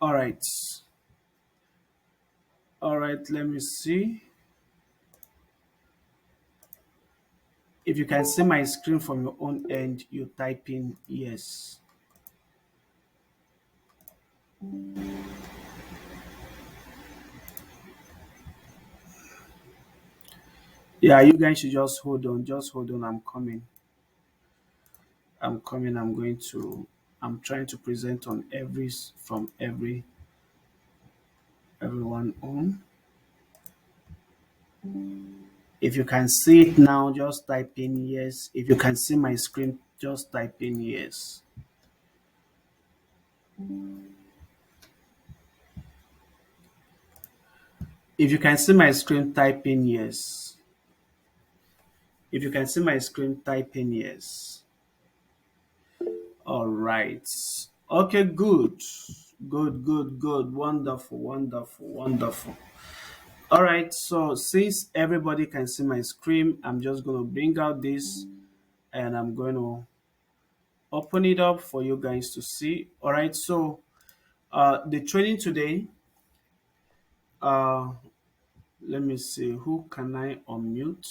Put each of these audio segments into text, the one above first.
All right. All right. Let me see. If you can see my screen from your own end, you type in yes. Yeah, you guys should just hold on. Just hold on. I'm coming. I'm coming. I'm trying to present on from everyone on. If you can see it now, just type in yes. If you can see my screen, just type in yes. If you can see my screen, type in yes. If you can see my screen, type in yes. All right. Okay, good. Good, good, good. Wonderful, wonderful, wonderful. All right. So, since everybody can see my screen, I'm just going to bring out this and I'm going to open it up for you guys to see. All right. So, the training today, uh, let me see. Who can I unmute?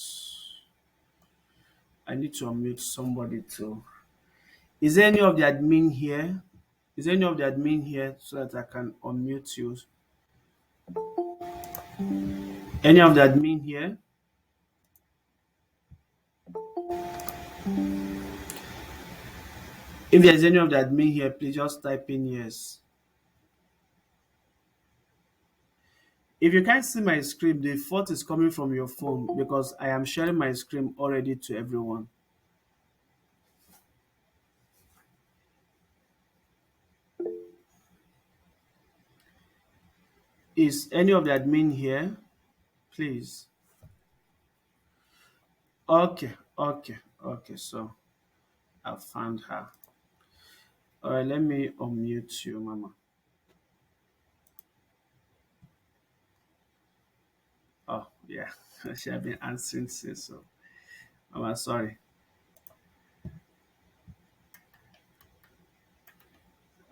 I need to unmute somebody too. Is there any of the admin here? Is there any of the admin here so that I can unmute you? Any of the admin here? If there's any of the admin here, please just type in yes. If you can't see my screen, the fault is coming from your phone because I am sharing my screen already to everyone. Is any of the admin here? Please. Okay, okay, okay. So I found her. All right, let me unmute you, Mama. Oh, yeah. She have been answering since. So, Mama, sorry.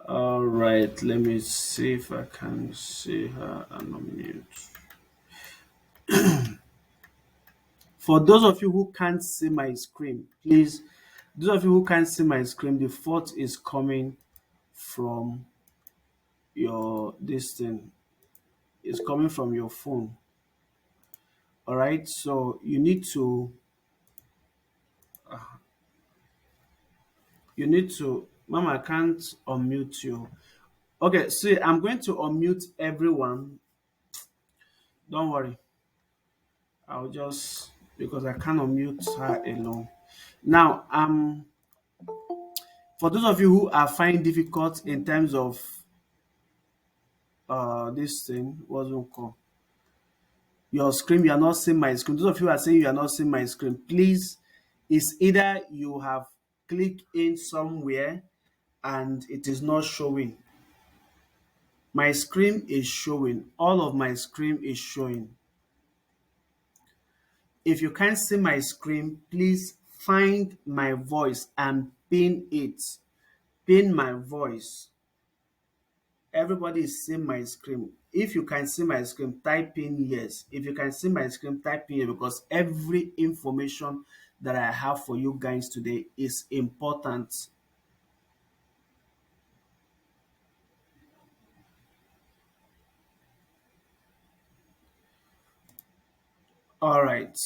All right, let me see if I can see her and unmute. For those of you who can't see my screen, please, those of you who can't see my screen, the fault is coming from your this thing. It's coming from your phone. All right, so you need to. Mama, I can't unmute you. Okay, see, I'm going to unmute everyone. Don't worry. I'll just because I can't unmute her alone. Now, for those of you who are finding difficult in terms of this thing, what's it called? Your screen, you are not seeing my screen. Those of you who are saying you are not seeing my screen, please, it's either you have clicked in somewhere and it is not showing. My screen is showing. All of my screen is showing. If you can't see my screen, please find my voice and pin it. Pin my voice. Everybody is seeing my screen. If you can see my screen, type in yes. If you can see my screen, type in yes because every information that I have for you guys today is important. All right.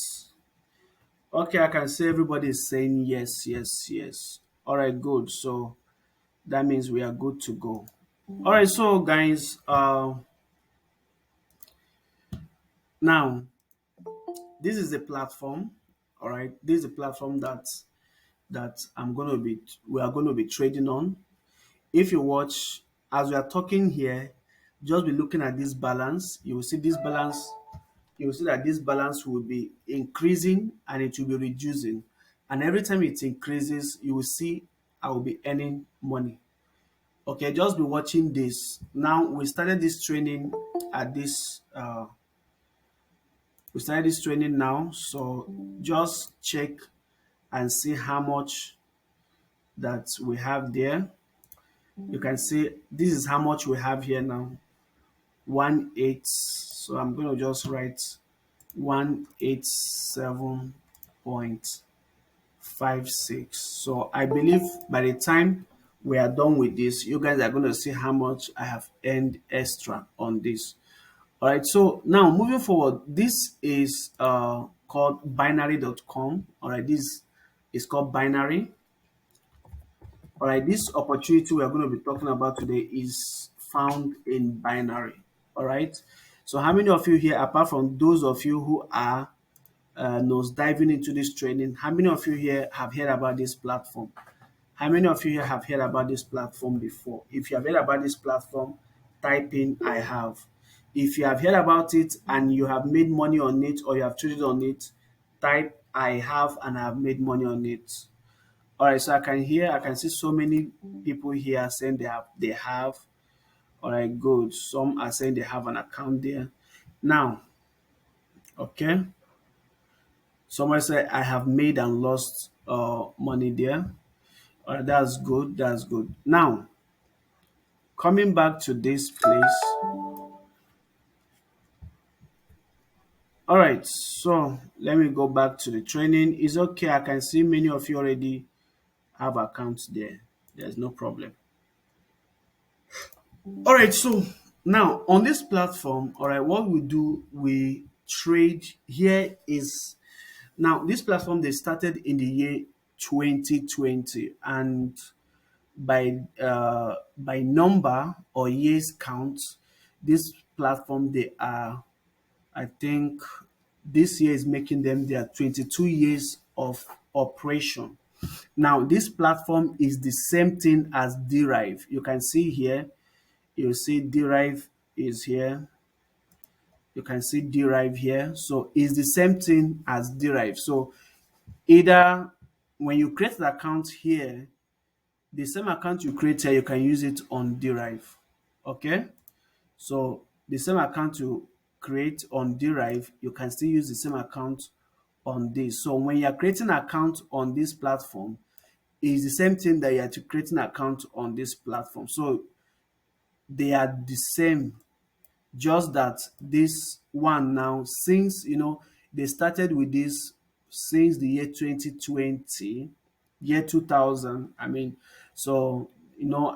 Okay, I can see everybody is saying yes, yes, yes. All right, good. So that means we are good to go. All right, so guys, now this is a platform. All right, this is a platform that we are going to be trading on. If you watch as we are talking here, just be looking at this balance. You will see this balance. You will see that this balance will be increasing and it will be reducing. And every time it increases, you will see I will be earning money. Okay, just be watching this. Now we started this training at this. We started this training now, so just check and see how much that we have there. You can see this is how much we have here now. 1 8. So I'm going to just write 187.56. So I believe by the time we are done with this, you guys are going to see how much I have earned extra on this. All right. So now moving forward, this is called binary.com. All right. This is called binary. All right, this opportunity we are going to be talking about today is found in binary. All right. So, how many of you here, apart from those of you who are nose diving into this training, how many of you here have heard about this platform? How many of you here have heard about this platform before? If you have heard about this platform, type in I have. If you have heard about it and you have made money on it or you have traded on it, type I have and I have made money on it. All right, so I can see so many people here saying they have. All right, good. Some are saying they have an account there. Now, okay. Someone said I have made and lost money there. All right, that's good. That's good. Now, coming back to this place. All right, so let me go back to the training. It's okay. I can see many of you already have accounts there. There's no problem. All right, so now on this platform, all right, what we do, we trade. Here is now this platform, they started in the year 2020, and by number or years count, this platform they are, I think this year is making them their 22 years of operation. Now this platform is the same thing as Derive. You can see here, you see Derive is here. You can see Derive here. So it's the same thing as Derive. So either when you create the account here, the same account you create here, you can use it on Derive. Okay? So the same account you create on Derive, you can still use the same account on this. So when you're creating an account on this platform, it's the same thing that you're creating an account on this platform. So they are the same, just that this one now, since they started with this since the year 2020, year 2000, I mean, so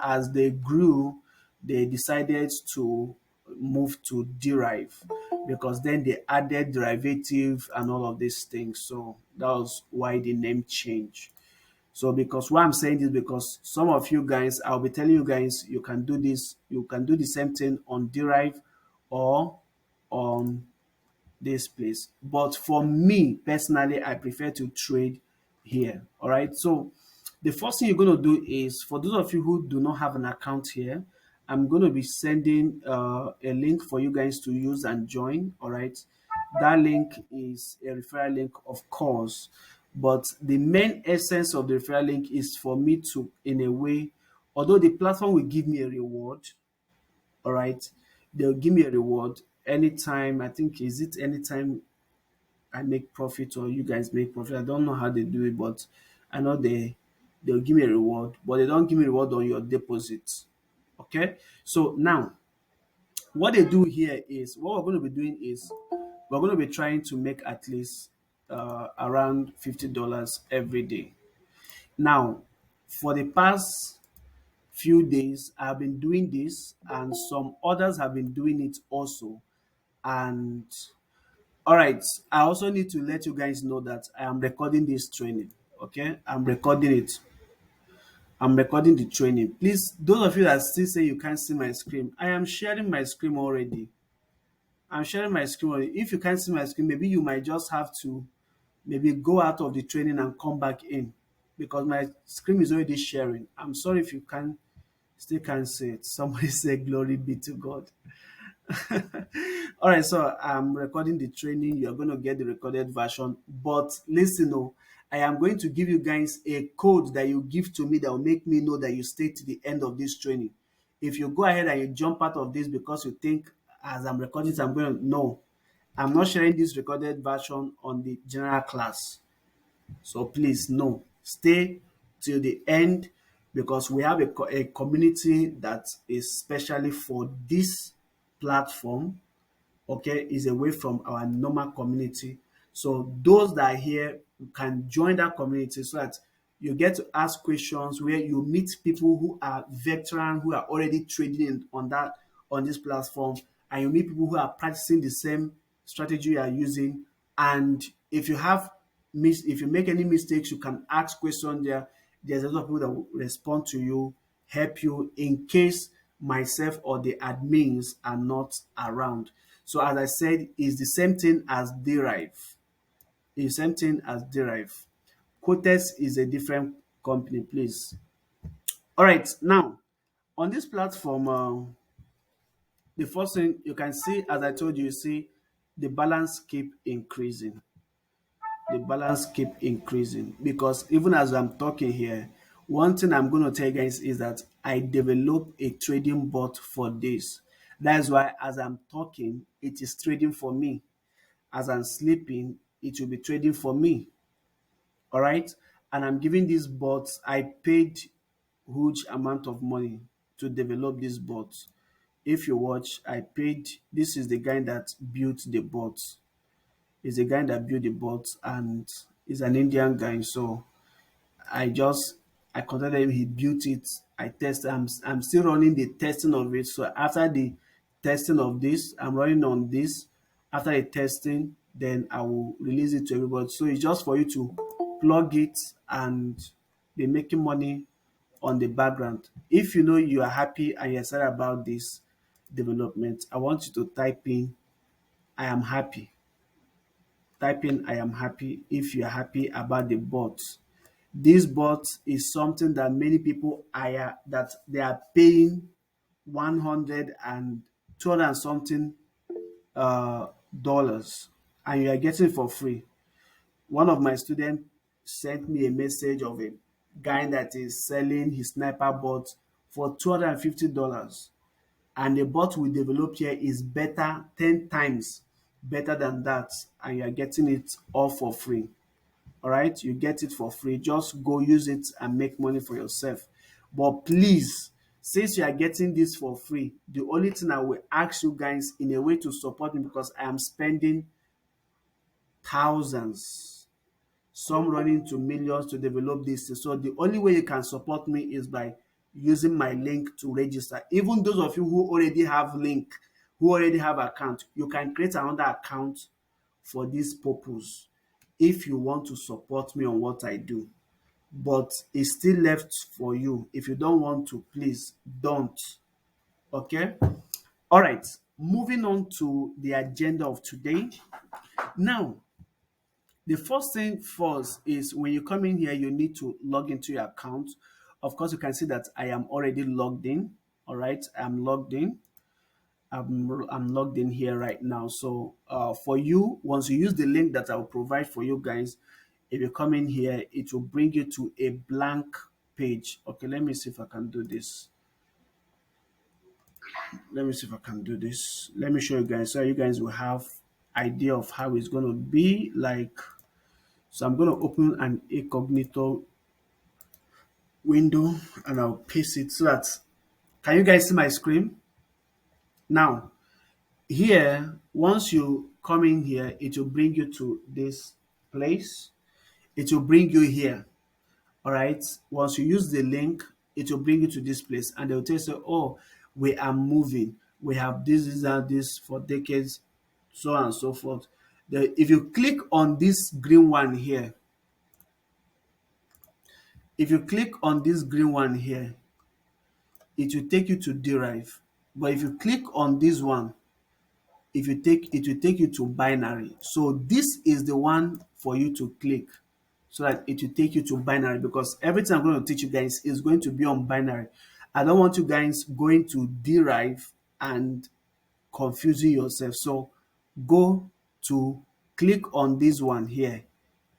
as they grew, they decided to move to Derive, because then they added derivative and all of these things. So that was why the name changed. So because why I'm saying this, because some of you guys, I'll be telling you guys, you can do this, you can do the same thing on Derive or on this place. But for me personally, I prefer to trade here. All right. So the first thing you're going to do is, for those of you who do not have an account here, I'm going to be sending a link for you guys to use and join. All right. That link is a referral link, of course, but the main essence of the referral link is for me to, in a way, although the platform will give me a reward, all right, they'll give me a reward anytime. I think, is it anytime I make profit or you guys make profit? I don't know how they do it, but I know they'll give me a reward, but they don't give me a reward on your deposits. Okay, so now what they do here is, what we're going to be doing is, we're going to be trying to make at least around $50 every day. Now, for the past few days, I've been doing this, and some others have been doing it also. And all right, I also need to let you guys know that I am recording this training. Okay, I'm recording it. I'm recording the training. Please, those of you that still say you can't see my screen, I am sharing my screen already. I'm sharing my screen already. If you can't see my screen, maybe you might just have to maybe go out of the training and come back in, because my screen is already sharing. I'm sorry if you can still can't see it. Somebody say glory be to God. All right, so I'm recording the training. You're going to get the recorded version. But listen, oh, I am going to give you guys a code that you give to me that will make me know that you stay to the end of this training. If you go ahead and you jump out of this because you think as I'm recording, I'm going to, no, I'm not sharing this recorded version on the general class. So please, no, stay till the end. because we have a community that is specially for this platform, okay, is away from our normal community. So those that are here can join that community so that you get to ask questions where you meet people who are veteran, who are already trading on this platform, and you meet people who are practicing the same strategy you are using. And if you have if you make any mistakes, you can ask questions there. There's a lot of people that will respond to you, help you in case myself or the admins are not around. So as I said, it's the same thing as derive. It's the same thing as derive. Quotes is a different company, please. All right, now on this platform, the first thing you can see, as I told you, you see the balance keep increasing. The balance keep increasing because even as I'm talking here, one thing I'm going to tell you guys is that I developed a trading bot for this. That's why as I'm talking, it is trading for me. As I'm sleeping, it will be trading for me. All right. And I'm giving these bots, I paid huge amount of money to develop this bot. If you watch, I paid, this is the guy that built the bot. Is a guy that built the bot and is an Indian guy. So I just I contacted him. He built it. I tested. I'm still running the testing of it. So after the testing of this, I'm running on this. After the testing, then I will release it to everybody. So it's just for you to plug it and be making money on the background. If you know you are happy and you're excited about this development, I want you to type in I am happy. Type in I am happy if you're happy about the bot. This bot is something that many people are that they are paying 100 and 200 and something dollars, and you are getting it for free. One of my students sent me a message of a guy that is selling his sniper bot for $250, and the bot we developed here is better 10 times better than that, and you are getting it all for free. All right, you get it for free. Just go use it and make money for yourself. But please, since you are getting this for free, the only thing I will ask you guys in a way to support me, because I am spending thousands, some running to millions to develop this. So the only way you can support me is by using my link to register. Even those of you who already have link, who already have account, you can create another account for this purpose if you want to support me on what I do. But it's still left for you. If you don't want to, please don't. Okay? All right. Moving on to the agenda of today. Now, the first thing first is when you come in here, you need to log into your account. Of course, you can see that I am already logged in. All right, I'm logged in. I'm logged in here right now. So for you, once you use the link that I'll provide for you guys, if you come in here, it will bring you to a blank page. Okay, let me see if I can do this. Let me see if I can do this. Let me show you guys so you guys will have idea of how it's going to be like. So I'm going to open an incognito window and I'll paste it so that can you guys see my screen? Now, here, once you come in here, it will bring you to this place. It will bring you here. All right. Once you use the link, it will bring you to this place and they'll tell you, oh, we are moving. We have this and this for decades, so on and so forth. If you click on this green one here, if you click on this green one here, it will take you to derive. But if you click on this one, if you take it will take you to binary. So this is the one for you to click so that it will take you to binary, because everything I'm going to teach you guys is going to be on binary. I don't want you guys going to derive and confusing yourself. So go to click on this one here.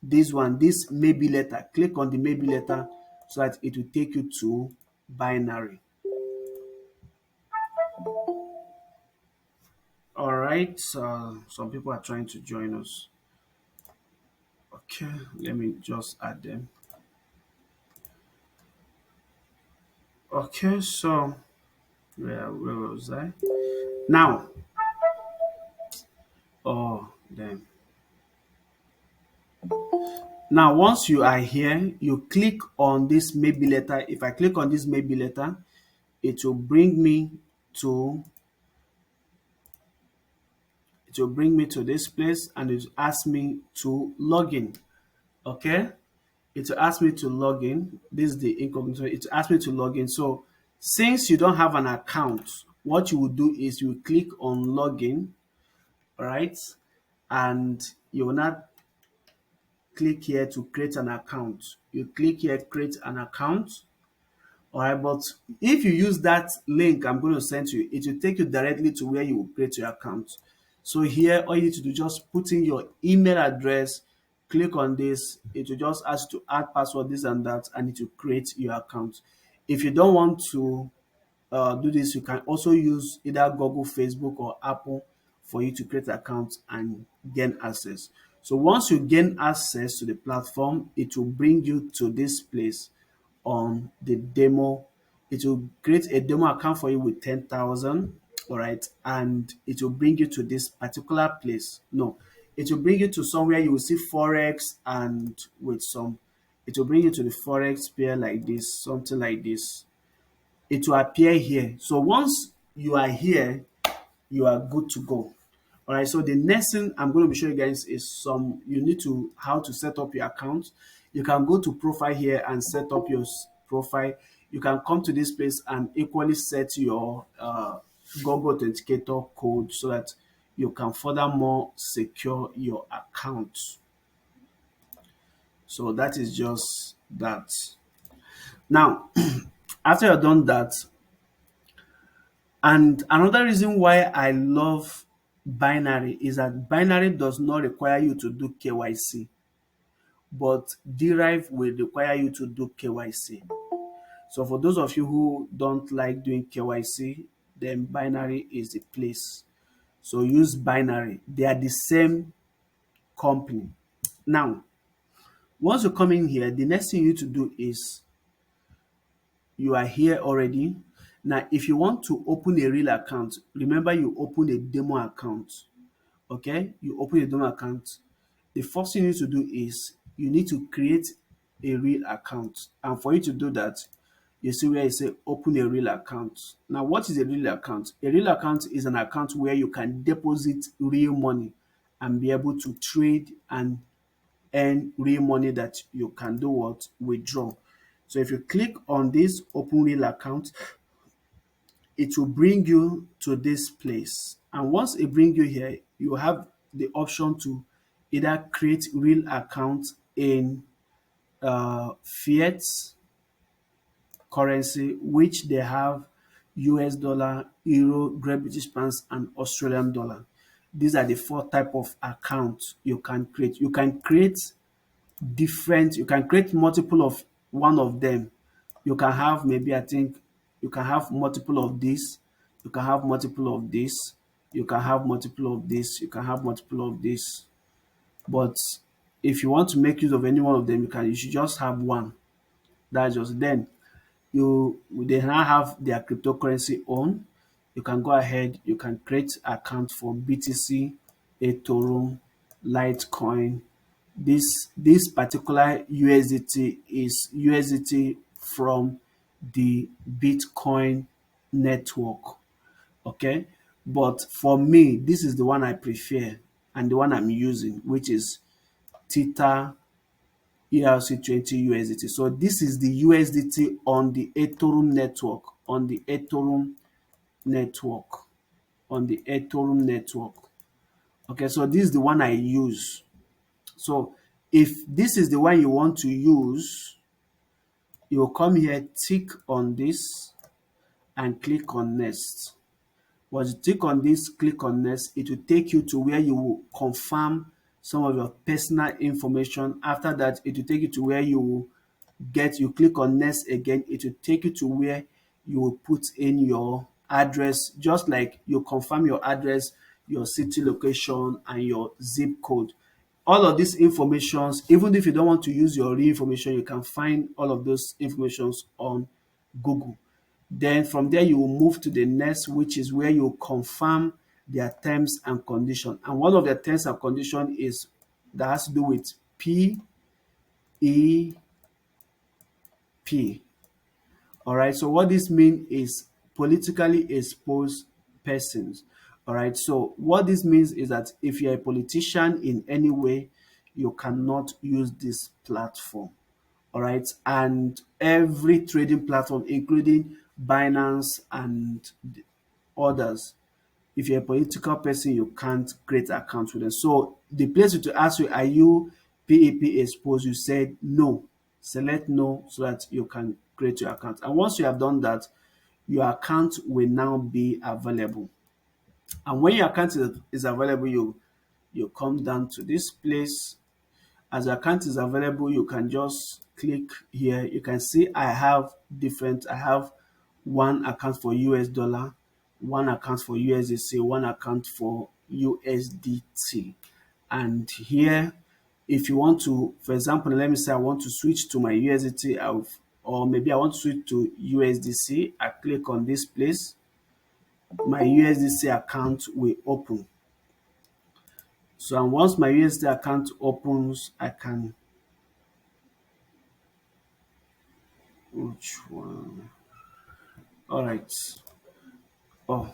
This one, this maybe letter. Click on the maybe letter so that it will take you to binary. All right, some people are trying to join us. Okay, let me just add them. Okay, so where was I? Now, oh, then. Now, once you are here, you click on this maybe letter. If I click on this maybe letter, it will bring me to this place, and it will ask me to log in. Okay, it will ask me to log in. This is the incognito. It will ask me to log in. So, since you don't have an account, what you will do is you will click on login, right? And you will not click here to create an account. You click here, create an account. All right, but if you use that link I'm going to send to you, it will take you directly to where you will create your account. So here, all you need to do, just put in your email address, click on this, it will just ask you to add password, this and that, and it will create your account. If you don't want to do this, you can also use either Google, Facebook, or Apple for you to create an account and gain access. So once you gain access to the platform, it will bring you to this place on the demo. It will create a demo account for you with 10,000, all right, and it will bring you to this particular place. No, it will bring you to somewhere you will see Forex, and with some, it will bring you to the Forex pair like this, something like this. It will appear here. So once you are here, you are good to go. All right. So the next thing I'm going to be showing you guys is you need to how to set up your account. You can go to profile here and set up your profile. You can come to this place and equally set your Google Authenticator code so that you can furthermore secure your account. So that is just that. Now, after you've done that, and another reason why I love binary is that binary does not require you to do KYC, but derive will require you to do KYC. So for those of you who don't like doing KYC, then binary is the place. So use binary. They are the same company. Now, once you come in here, the next thing you need to do is you are here already. Now, if you want to open a real account, remember you open a demo account. Okay, you open a demo account. The first thing you need to do is you need to create a real account. And for you to do that, you see where it says open a real account. Now, what is a real account? A real account is an account where you can deposit real money and be able to trade and earn real money that you can do what? Withdraw. So if you click on this open real account, it will bring you to this place. And once it brings you here, you have the option to either create real account in fiat currency, which they have US dollar, euro, Great British pounds, and Australian dollar. These are the four type of accounts you can create. You can create you can create multiple of one of them. You can have maybe, I think, you can have multiple of this, you can have multiple of this, you can have multiple of this, you can have multiple of this. But if you want to make use of any one of them, you should just have one. That's just then they now have their cryptocurrency on. You can go ahead, you can create account for BTC, Ethereum, Litecoin. This particular USDT is USDT from the Bitcoin network. Okay, but for me, this is the one I prefer and the one I'm using, which is Theta ERC20 USDT. So this is the USDT on the Ethereum network, on the Ethereum network, on the Ethereum network. Okay, so this is the one I use. So if this is the one you want to use, you will come here, tick on this, and click on next. Once you click on this, click on next, it will take you to where you will confirm some of your personal information. After that, it will take you to where you will you click on next again, it will take you to where you will put in your address, just like you confirm your address, your city location, and your zip code. All of these informations, even if you don't want to use your real information, you can find all of those informations on Google. Then from there, you will move to the next, which is where you confirm their terms and condition. And one of their terms and condition is that has to do with PEP. All right. So what this means is politically exposed persons. All right. So what this means is that if you're a politician in any way, you cannot use this platform. All right. And every trading platform, including Binance and others, if you're a political person, you can't create accounts with them. So the place to ask you, are you PEP exposed? You said no. Select no so that you can create your account. And once you have done that, your account will now be available. And when your account is available, you come down to this place. As your account is available, you can just click here. You can see I have one account for US dollar, one account for USDC, one account for USDT. And here, if you want to, for example, let me say I want to switch to my USDT or maybe I want to switch to USDC. I click on this place. My USDC account will open. So and once my USDC account opens, I can, which one? All right. Oh,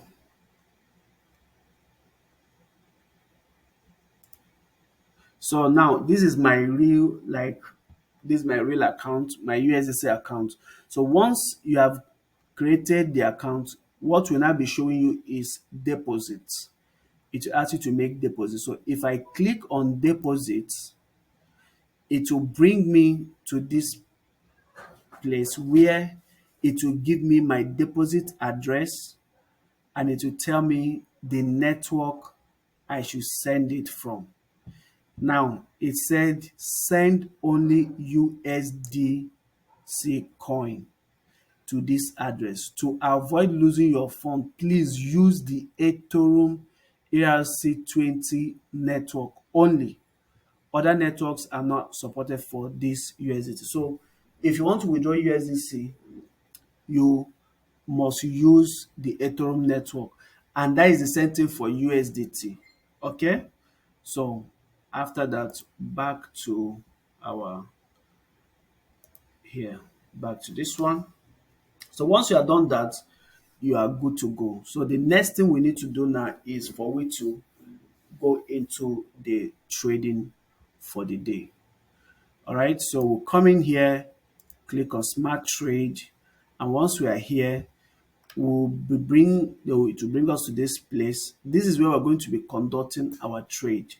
so now this is my real, like, this is my real account, my USDC account. So once you have created the account, what will now be showing you is deposits. It will ask you to make deposits. So if I click on deposits, it will bring me to this place where it will give me my deposit address and it will tell me the network I should send it from. Now, it said send only USDC coin to this address. To avoid losing your phone, please use the Ethereum ERC20 network only. Other networks are not supported for this USDT. So if you want to withdraw USDC, you must use the Ethereum network. And that is the same thing for USDT. Okay? So after that, back to our here, back to this one. So once you are done that, you are good to go. So the next thing we need to do now is for we to go into the trading for the day. All right, so we'll come in here, click on smart trade, and once we are here, it will bring us to this place. This is where we're going to be conducting our trade.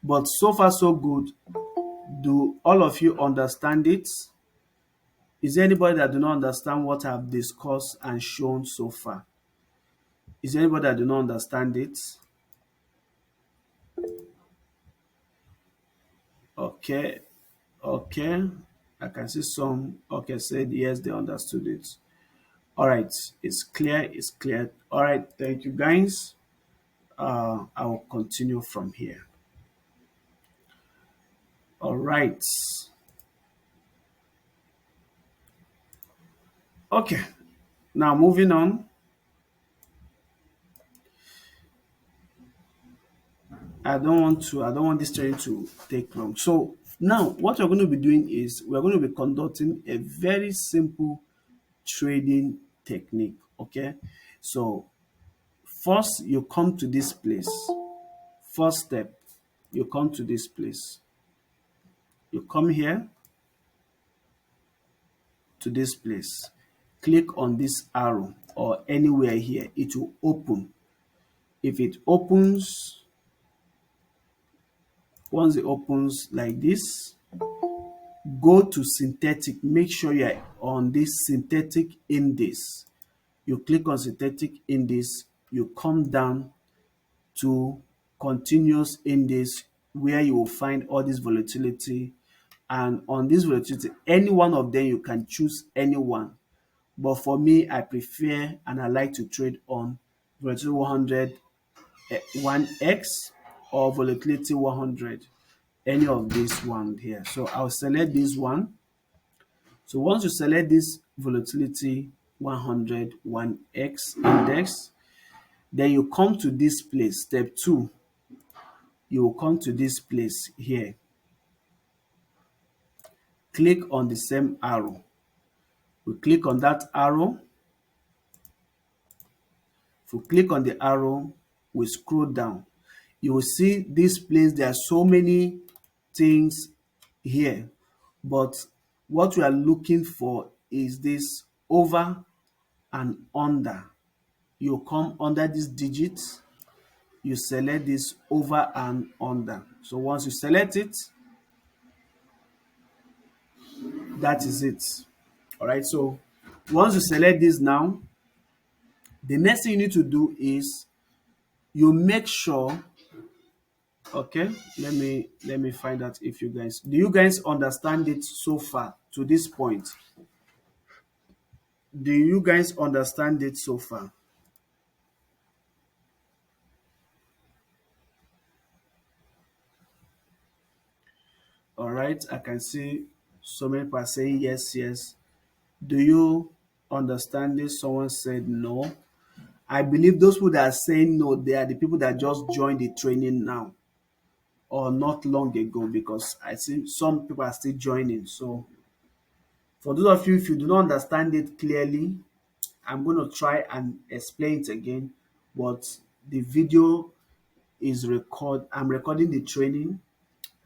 But so far so good. Do all of you understand it? Is there anybody that do not understand what I've discussed and shown so far? Is there anybody that do not understand it? Okay, okay. I can see some. Okay, said yes, they understood it. All right, it's clear. It's clear. All right, thank you, guys. I will continue from here. All right. Okay. Now moving on. I don't want this training to take long. So now what we're going to be doing is we're going to be conducting a very simple trading technique. Okay. So first you come to this place. First step, you come to this place. You come here to this place. Click on this arrow or anywhere here. It will open. If it opens, once it opens like this, go to synthetic. Make sure you're on this synthetic index. You click on synthetic index. You come down to continuous index where you will find all this volatility. And on this volatility, any one of them, you can choose any one. But for me, I prefer and I like to trade on volatility 100 1x or volatility 100, any of this one here. So I'll select this one. So once you select this volatility, 100 1x index. Then you come to this place, step 2. You will come to this place here. Click on the same arrow. We click on that arrow. If we click on the arrow, we scroll down. You will see this place. There are so many things here, but what we are looking for is this over and under. You come under this digit, you select this over and under. So once you select it, that is it. All right, so once you select this now, the next thing you need to do is you make sure, okay, let me find out if you guys, do you guys understand it so far to this point? Do you guys understand it so far? All right, I can see so many people are saying yes, yes. Do you understand this? Someone said no. I believe those people that are saying no, they are the people that just joined the training now or not long ago, because I see some people are still joining. So for those of you, if you do not understand it clearly, I'm going to try and explain it again. But the video is I'm recording the training,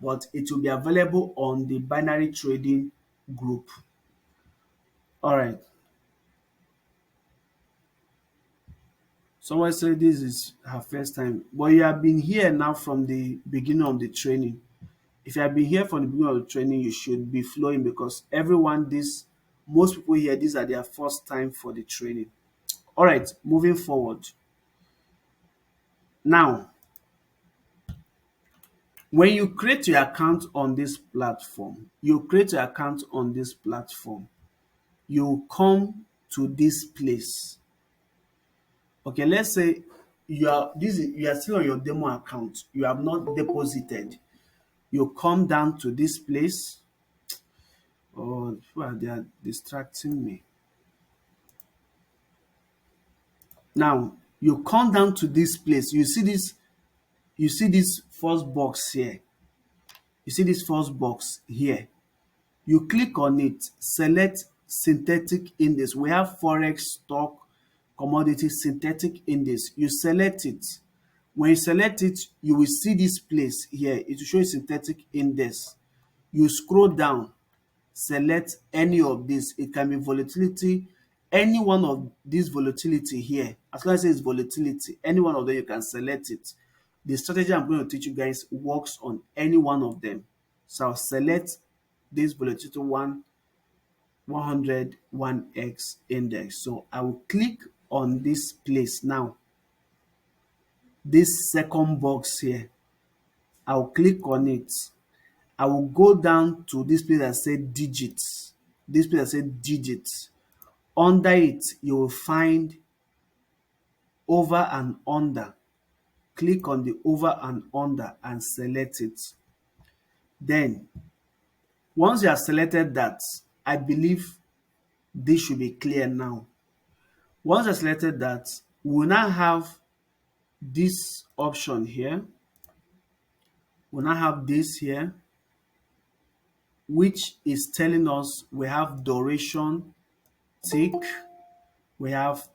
but it will be available on the binary trading group. All right. Someone said this is her first time, but you have been here now from the beginning of the training. If you have been here from the beginning of the training, you should be flowing, because everyone, most people here, these are their first time for the training. All right, moving forward. Now, when you create your account on this platform, you come to this place. Okay, let's say you are still on your demo account. You have not deposited. You come down to this place. Oh, well, they are distracting me. Now, you come down to this place. You see this first box here. You see this first box here. You click on it, select synthetic index. We have forex, stock, commodity, synthetic index. You select it. When you select it, you will see this place here. It will show you synthetic index. You scroll down, select any of this. It can be volatility, any one of this volatility here. As long as it's volatility, any one of them, you can select it. The strategy I'm going to teach you guys works on any one of them. So I'll select this volatility 100 1x index. So I will click on this place now. This second box here, I'll click on it. I will go down to this place that said digits. This place that said digits. Under it, you will find over and under. Click on the over and under and select it. Then, once you have selected that, I believe this should be clear now. Once I selected that, we will now have this option here. We'll now have this here, which is telling us we have duration, tick, we have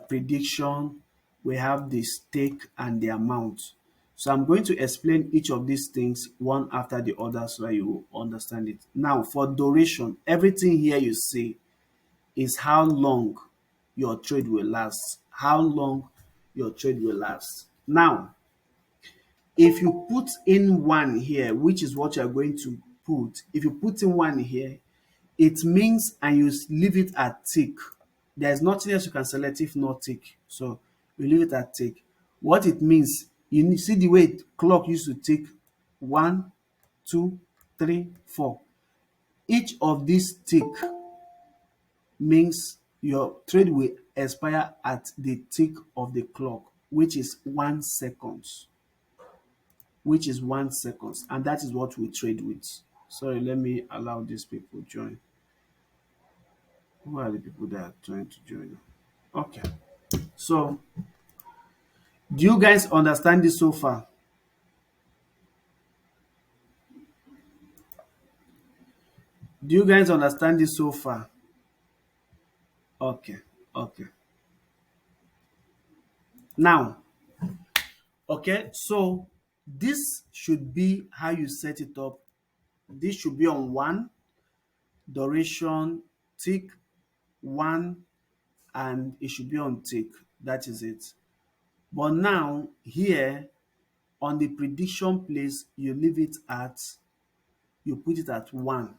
prediction, we have the stake and the amount. So I'm going to explain each of these things one after the other so that you will understand it. Now, for duration, everything here you see is how long your trade will last. How long your trade will last. Now, if you put in 1 here, which is what you're going to put, if you put in 1 here, it means, and you leave it at tick. There's nothing else you can select if not tick. So you leave it at tick. What it means, you see the way clock used to tick 1, 2, 3, 4. Each of these tick means your trade will expire at the tick of the clock, which is 1 second. Which is 1 second, and that is what we trade with. Sorry, let me allow these people join. Who are the people that are trying to join? Okay. So, do you guys understand this so far? Do you guys understand this so far? Okay. Okay. Now, okay, so this should be how you set it up. This should be on one, duration, tick, one, and it should be on tick. That is it. But now, here on the prediction place, you leave it at, you put it at one.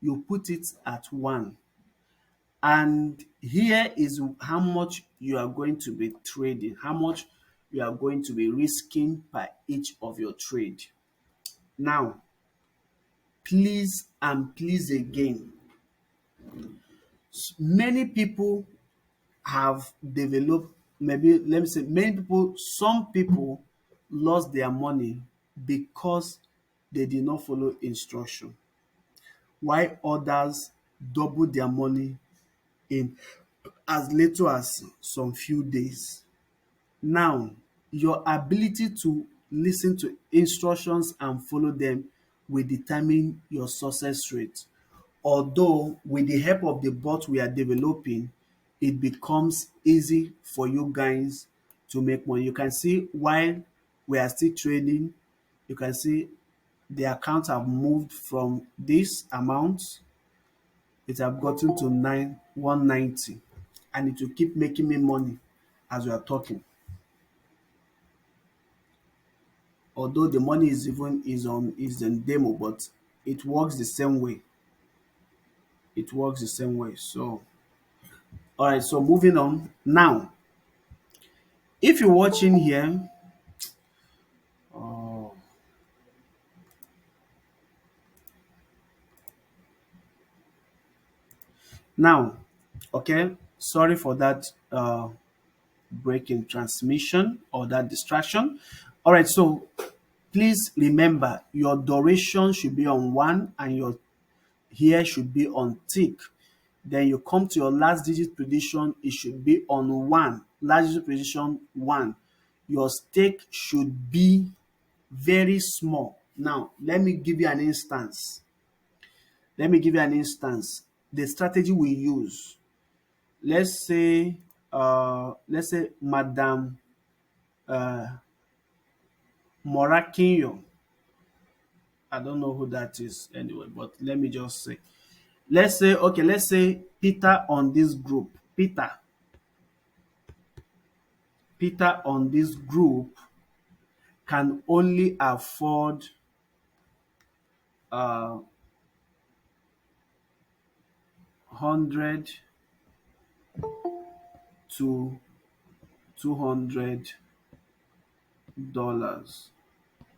You put it at one. And here is how much you are going to be trading, how much you are going to be risking by each of your trade. Now, please and please again, many people have developed, maybe let me say, many people, some people lost their money because they did not follow instruction, while others doubled their money in as little as some few days. Now, your ability to listen to instructions and follow them will determine your success rate. Although with the help of the bot we are developing, it becomes easy for you guys to make money. You can see while we are still trading, you can see the account have moved from this amount, it have gotten to 190, and it will keep making me money as we are talking. Although the money is even is in demo, but it works the same way. It works the same way. So all right, so moving on. Now, if you're watching here, oh, now, okay, sorry for that break in transmission or that distraction. All right, so please remember your duration should be on one and your here should be on tick. Then you come to your last digit prediction, it should be on one. Last digit prediction one. Your stake should be very small. Now, let me give you an instance. Let me give you an instance. The strategy we use. Let's say Madam uh, Morakinyo. I don't know who that is anyway, but let me just say. Let's say Peter on this group. Peter on this group can only afford uh 100 to $200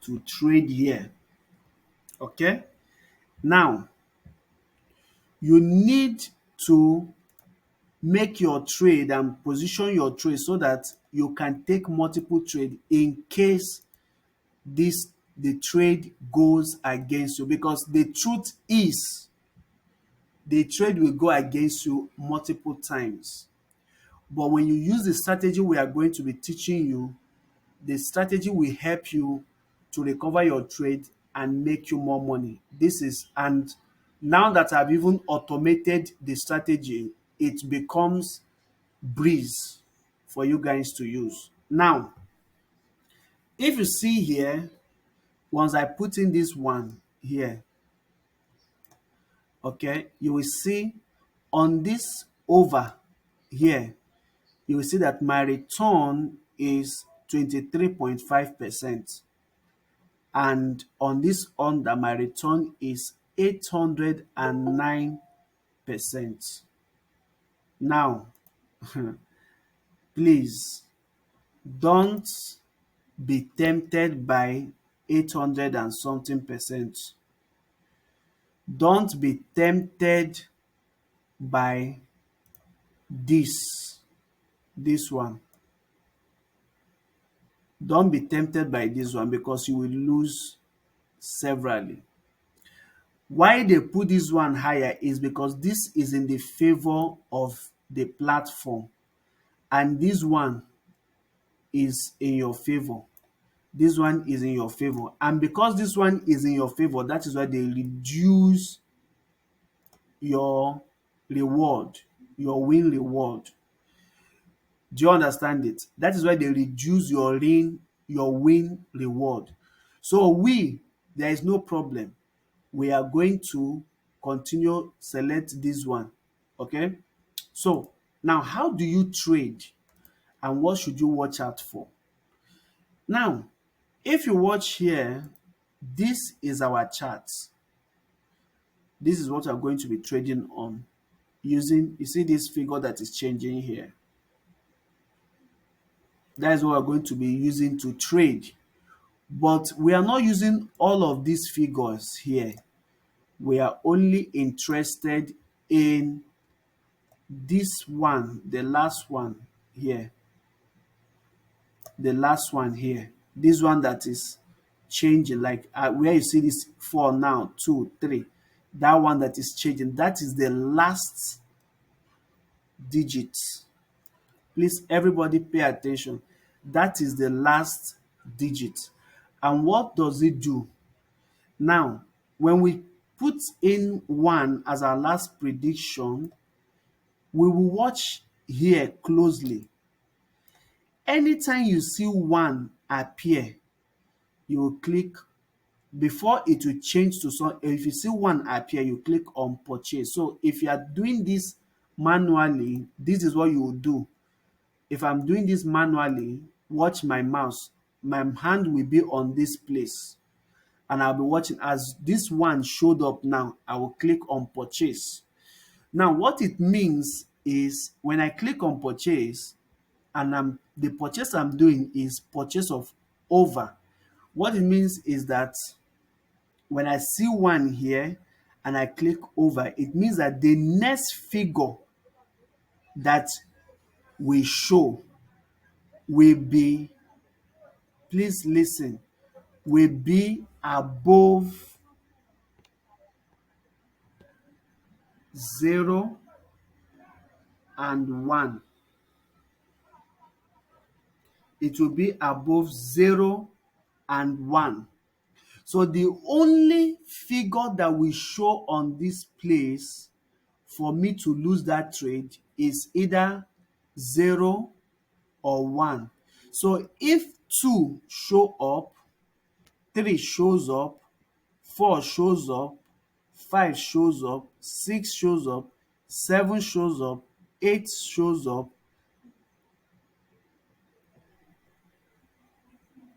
to trade here. Okay, now you need to make your trade and position your trade so that you can take multiple trade in case this the trade goes against you, because the truth is the trade will go against you multiple times. But when you use the strategy we are going to be teaching you, the strategy will help you to recover your trade and make you more money. This is, and now that I've even automated the strategy, it becomes breeze for you guys to use. Now, if you see here, once I put in this one here, okay, you will see on this over here, you will see that my return is 23.5%. And on this under, my return is 809%. Now, please don't be tempted by 800 and something percent. Don't be tempted by this one. Don't be tempted by this one because you will lose severally. Why they put this one higher is because this is in the favor of the platform, and this one is in your favor. This one is in your favor. And because this one is in your favor, that is why they reduce your reward, your win reward. Do you understand it? That is why they reduce your win reward. So there is no problem. We are going to continue select this one. Okay? So now how do you trade and what should you watch out for? Now, if you watch here, this is our chart. This is what we are going to be trading on using, you see this figure that is changing here. That is what we're going to be using to trade. But we are not using all of these figures here. We are only interested in this one, the last one here. The last one here. This one that is changing, like where you see this 4 now, 2, 3. That one that is changing, that is the last digit. Please, everybody pay attention. That is the last digit. And what does it do? Now, when we put in 1 as our last prediction, we will watch here closely. Anytime you see 1 appear, you will click before it will change to some. If you see 1 appear, you click on purchase. So if you are doing this manually, this is what you will do. If I'm doing this manually, watch my mouse. My hand will be on this place and I'll be watching. As this one showed up now, I will click on purchase. Now, what it means is when I click on purchase and the purchase I'm doing is purchase of over. What it means is that when I see 1 here and I click over, it means that the next figure that will show will be, please listen, will be above 0 and 1. It will be above 0 and 1. So the only figure that will show on this place for me to lose that trade is either 0 or 1. So if 2 show up, 3 shows up, 4 shows up, 5 shows up, 6 shows up, 7 shows up, 8 shows up,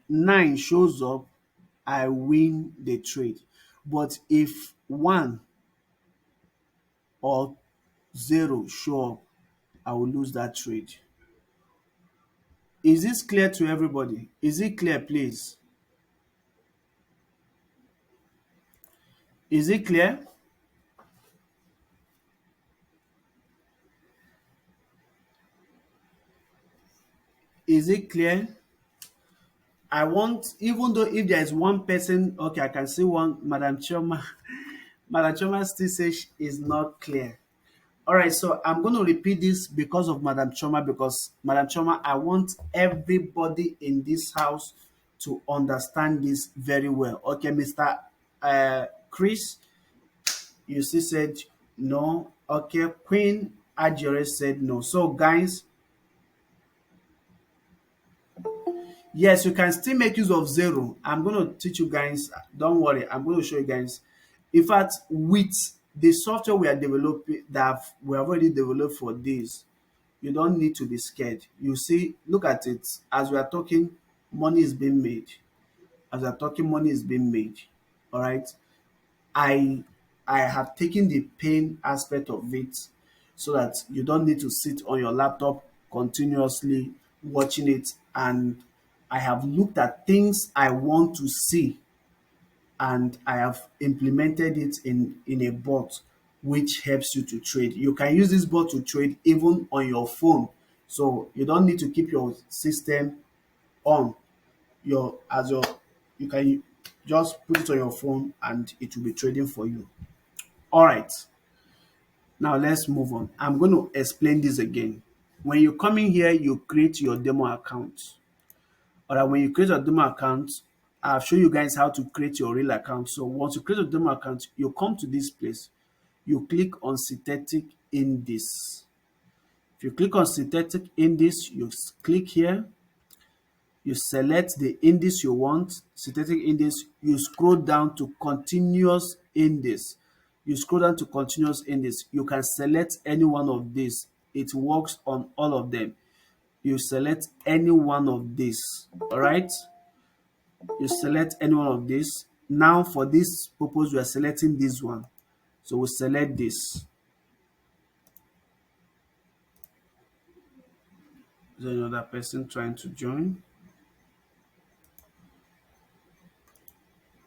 9 shows up, I win the trade. But if 1 or 0 show up, I will lose that trade. Is this clear to everybody? Is it clear, please? Is it clear? Is it clear? I want, even though if there is one person, okay, I can see one, Madam Choma. Madam Choma still says is not clear. All right, so I'm going to repeat this because of Madam Choma, because Madam Choma, I want everybody in this house to understand this very well. Okay, Mr. Chris, you still said no. Okay, Queen Ajere said no. So, guys, yes, you can still make use of 0. I'm going to teach you guys. Don't worry. I'm going to show you guys. In fact, with the software we are developing, that we have already developed for this, you don't need to be scared. You see, look at it. As we are talking, money is being made. As we are talking, money is being made. All right. I have taken the pain aspect of it so that you don't need to sit on your laptop continuously watching it. And I have looked at things I want to see and I have implemented it in a bot which helps you to trade. You can use this bot to trade even on your phone. So you don't need to keep your system on. You can Just put it on your phone and it will be trading for you. All right. Now let's move on. I'm going to explain this again. When you come in here, you create your demo account. All right. When you create your demo account, I'll show you guys how to create your real account. So once you create a demo account, you come to this place. You click on synthetic index. If you click on synthetic index, you click here. You select the index you want, synthetic index, you scroll down to continuous index. You scroll down to continuous index. You can select any one of these. It works on all of them. You select any one of these. All right. You select any one of these. Now, for this purpose, we are selecting this one. So we select this. There's another person trying to join.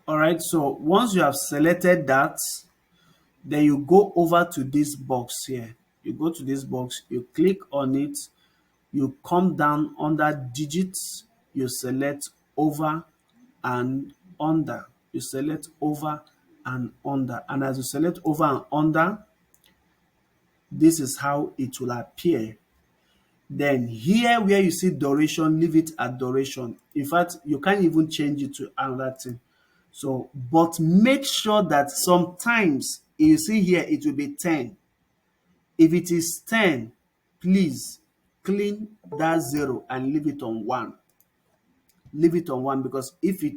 All right. So once you have selected that, then you go over to this box here. You go to this box, you click on it, you come down under digits, you select over and under. You select over and under. And as you select over and under, this is how it will appear. Then here where you see duration, leave it at duration. In fact, you can't even change it to another thing. So, but make sure that sometimes you see here it will be 10. If it is 10, please clean that 0 and leave it on 1. Leave it on 1 because if you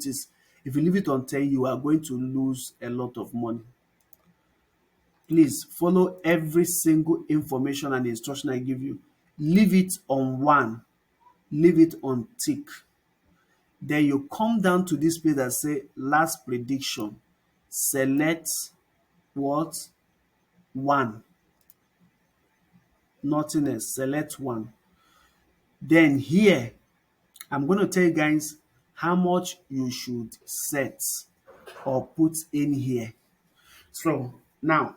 leave it on 10, you are going to lose a lot of money. Please follow every single information and instruction I give you. Leave it on 1. Leave it on tick. Then you come down to this place that say last prediction. Select what? 1. Nothing else. Select 1. Then here, I'm going to tell you guys how much you should set or put in here. So now,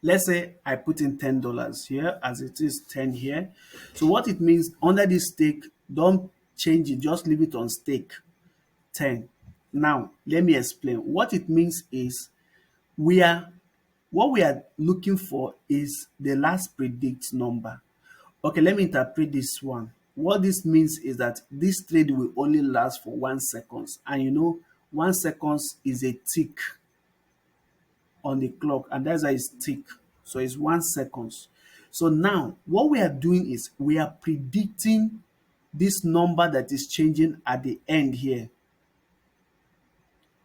let's say I put in $10 here as it is 10 here. So what it means under this stake, don't change it, just leave it on stake 10. Now, let me explain. What it means is what we are looking for is the last predict number. Okay, let me interpret this one. What this means is that this trade will only last for 1 second. And you know, 1 second is a tick on the clock, and that's why it's tick. So it's 1 second. So now, what we are doing is we are predicting this number that is changing at the end here.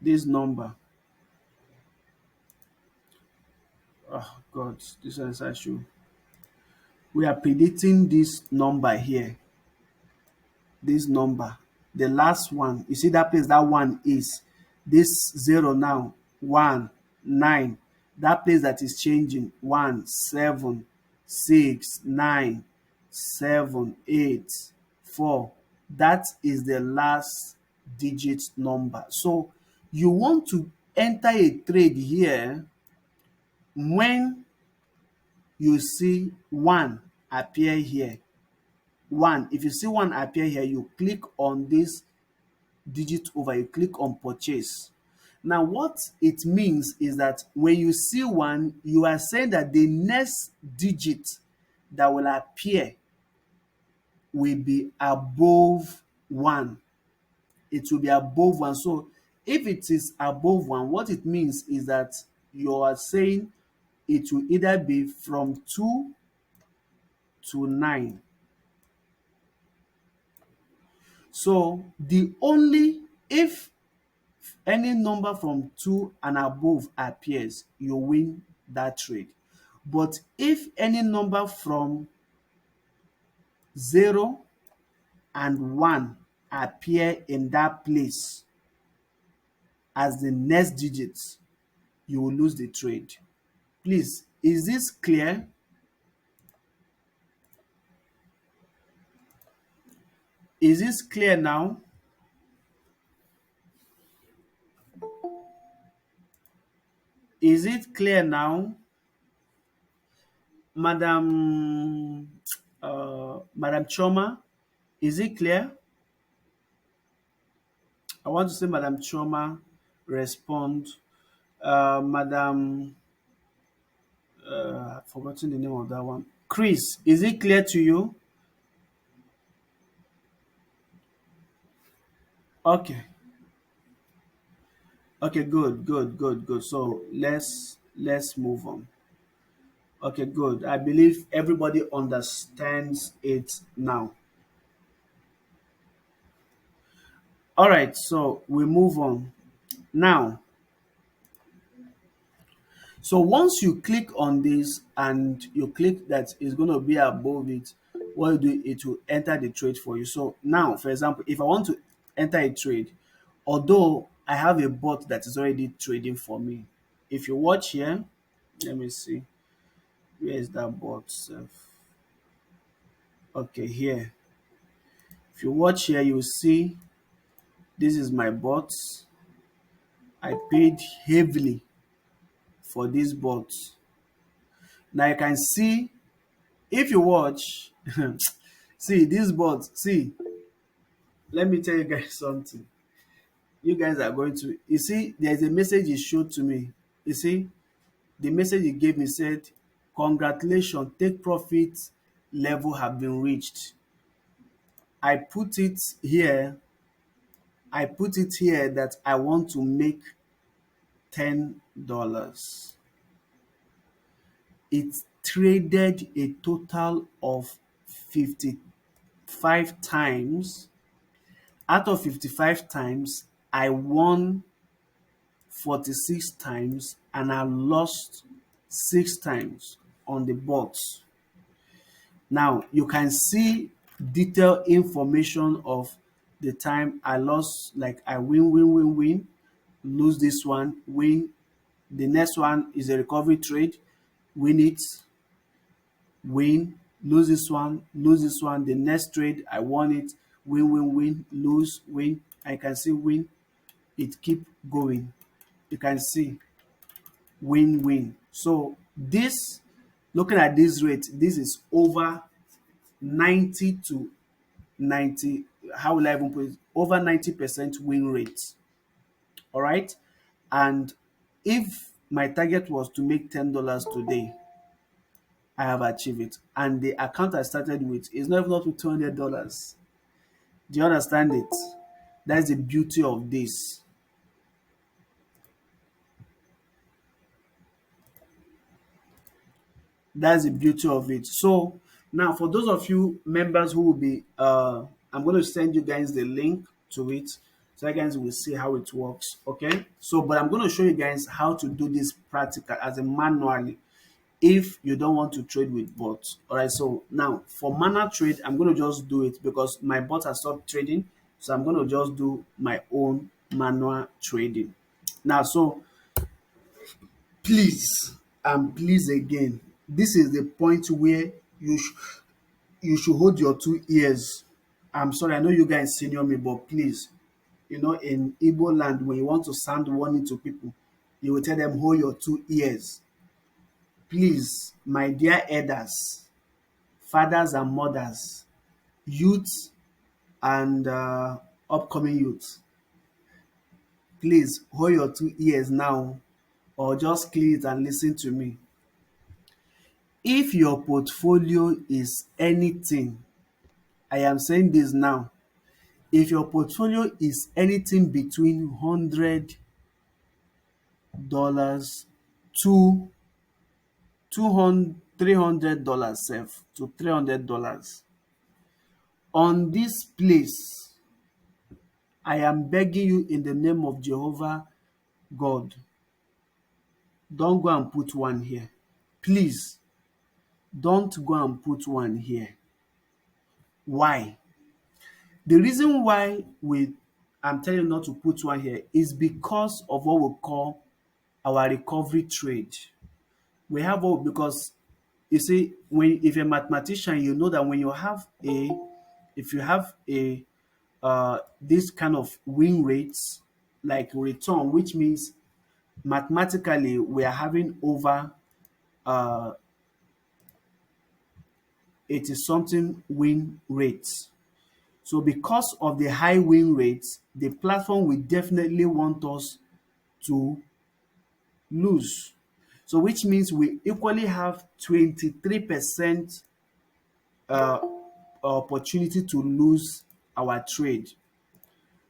This number. Oh God, this one is actually. We are predicting this number here. This number, the last one, you see that place that one is this 0 now, 1 9, that place that is changing 1 7 6 9 7 8 4, that is the last digit number. So you want to enter a trade here when you see 1 appear here. 1, if you see 1 appear here, you click on this digit over, you click on purchase. Now what it means is that when you see 1, you are saying that the next digit that will appear will be above 1. It will be above 1. So if it is above 1, what it means is that you are saying it will either be from 2 to 9. So if any number from 2 and above appears, you win that trade. But if any number from 0 and 1 appear in that place as the next digits, you will lose the trade. Please, is this clear? Is this clear now? Is it clear now? Madam Choma, is it clear? I want to say Madam Choma respond. Madam, I've forgotten the name of that one. Chris, is it clear to you? Okay. Okay, good, good, good, good. So let's move on. Okay, good. I believe everybody understands it now. All right, so we move on. Now, so once you click on this and you click that it's going to be above it, what you do, it will enter the trade for you. So now, for example, if I want to enter a trade, although I have a bot that is already trading for me, if you watch here, let me see, where is that bot? Okay, here. If you watch here, you will see this is my bot. I paid heavily for this bot. Now you can see, if you watch, see this bot, see, let me tell you guys something. You guys are going to, you see, there's a message he showed to me. You see, the message he gave me said, congratulations, take profit level have been reached. I put it here, I put it here that I want to make $10. It traded a total of 55 times. Out of 55 times, I won 46 times and I lost 6 times on the bots. Now you can see detailed information of the time I lost, like I win, lose this one, win. The next one is a recovery trade, win it, win, lose this one. The next trade I won it, win, lose, win. I can see win. It keep going. You can see win. So this, looking at this rate, this is over 90 to 90. How will I even put it? Over 90% win rate. All right. And if my target was to make $10 today, I have achieved it. And the account I started with is not even up to $200. Do you understand it? That's the beauty of this. That's the beauty of it. So now, for those of you members who will be, I'm going to send you guys the link to it, so you guys will see how it works. Okay. So, but I'm going to show you guys how to do this practical as a manually, if you don't want to trade with bots. All right. So now for manual trade, I'm going to just do it because my bot has stopped trading. So I'm going to just do my own manual trading. Now, so please, and please again, this is the point where you should hold your 2 ears. I'm sorry, I know you guys senior me, but please, in Igbo land, when you want to sound warning to people, you will tell them hold your 2 ears. Please, my dear elders, fathers and mothers, youth and upcoming youth, please hold your 2 ears now, or just clean it and listen to me. If your portfolio is anything, I am saying this now, if your portfolio is anything between $100 to $300 sef to $300 on this place, I am begging you in the name of Jehovah God, don't go and put one here. Please, don't go and put one here. Why? The reason why I'm telling you not to put one here is because of what we call our recovery trade. We have all, because you see, if you're a mathematician, you know that when you have if you have a this kind of win rates, like return, which means mathematically we are having over uh 80 something win rates. So because of the high win rates, the platform will definitely want us to lose. So which means we equally have 23% uh, opportunity to lose our trade.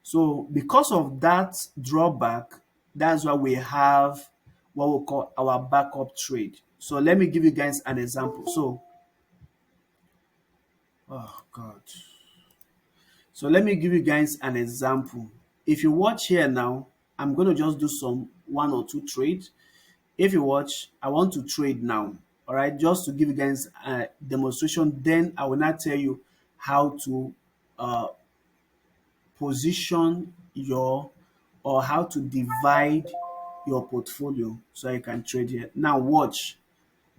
So because of that drawback, that's why we have what we call our backup trade. So let me give you guys an example. Oh God. So let me give you guys an example. If you watch here now, I'm going to just do some one or two trades. If you watch, I want to trade now. All right, just to give you guys a demonstration. Then I will not tell you how to uh, position your or how to divide your portfolio so you can trade here. Now watch.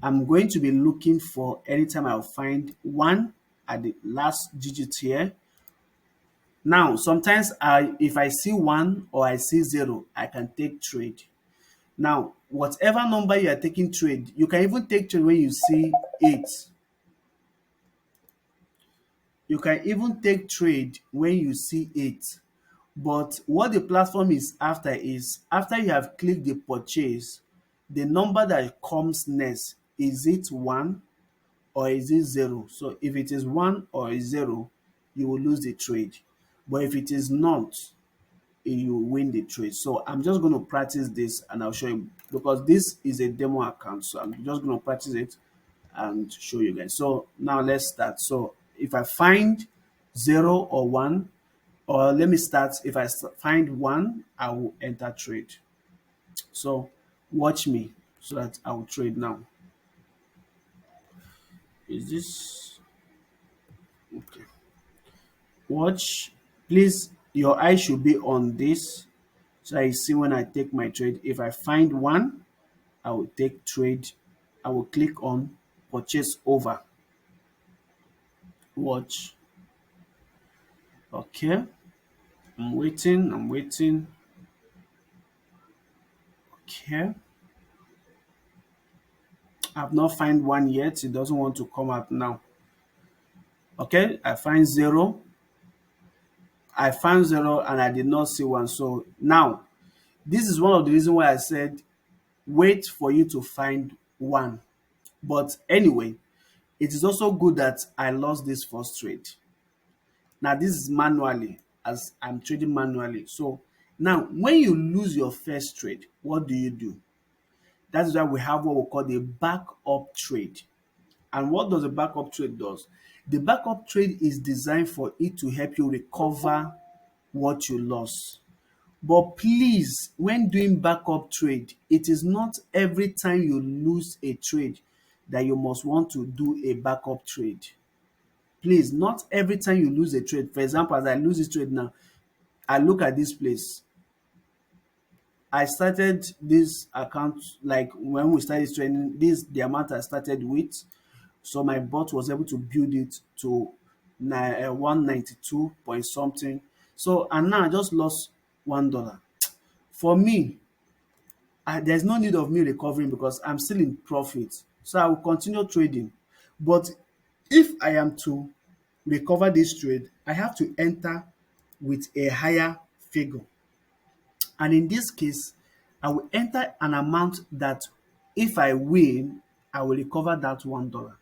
I'm going to be looking for anytime I'll find one at the last digit here. Now, sometimes if I see one or I see zero, I can take trade. Now, whatever number you are taking trade, you can even take trade when you see eight. You can even take trade when you see eight. But what the platform is after you have clicked the purchase, the number that comes next, is it one or is it zero? So if it is one or is zero, you will lose the trade. But if it is not, you win the trade. So I'm just going to practice this and I'll show you because this is a demo account. So I'm just going to practice it and show you guys. So now let's start. So if I find zero or one, or let me start, if I find one, I will enter trade. So watch me so that I will trade now. Is this okay? Watch, please. Your eye should be on this so I see when I take my trade. If I find one, I will take trade. I will click on purchase over. Watch. Okay. I'm waiting. I'm waiting. Okay. I've not find one yet. It doesn't want to come out now. Okay. I find zero. I found zero and I did not see one. So now, this is one of the reasons why I said wait for you to find one. But anyway, it is also good that I lost this first trade. Now, this is manually as I'm trading manually. So now, when you lose your first trade, what do you do? That is why we have what we call the backup trade. And what does a backup trade does? The backup trade is designed for it to help you recover what you lost. But please, when doing backup trade, it is not every time you lose a trade that you must want to do a backup trade. Please, not every time you lose a trade. For example, as I lose this trade now, I look at this place. I started this account like when we started trading, this the amount I started with. So my bot was able to build it to 192 point something. So and now I just lost $1. For me, there's no need of me recovering because I'm still in profit. So I will continue trading. But if I am to recover this trade, I have to enter with a higher figure. And in this case, I will enter an amount that if I win, I will recover that $1.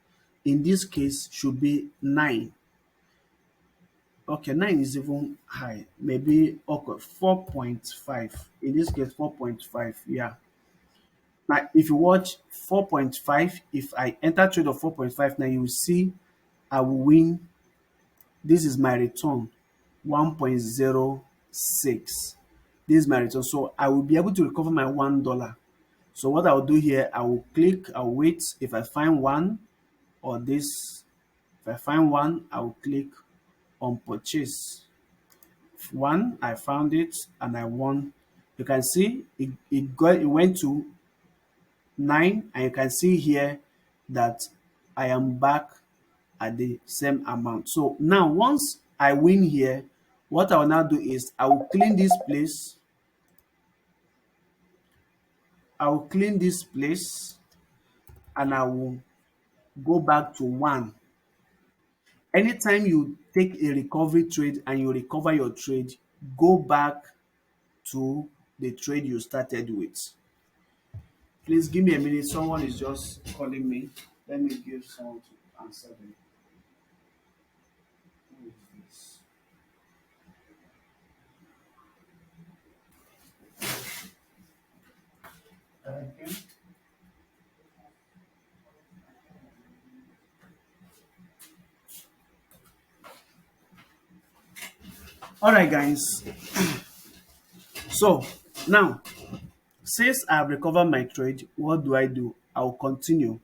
In this case, should be 9. Okay, 9 is even high. Maybe okay, 4.5. In this case, 4.5. Yeah. Now, if you watch 4.5, if I enter trade of 4.5, now you will see I will win. This is my return, 1.06. This is my return. So I will be able to recover my $1. So what I will do here, I will click, I'll wait. If I find one or this, if I find one, I will click on purchase. One, I found it and I won. You can see it went to 9 and you can see here that I am back at the same amount. So now once I win here, what I will now do is I will clean this place. I will clean this place and I will go back to 1. Anytime you take a recovery trade and you recover your trade, go back to the trade you started with. Please give me a minute. Someone is just calling me. Let me give someone to answer them. Who is this? Okay. All right, guys. So now, since I've recovered my trade, what do I do? I'll continue.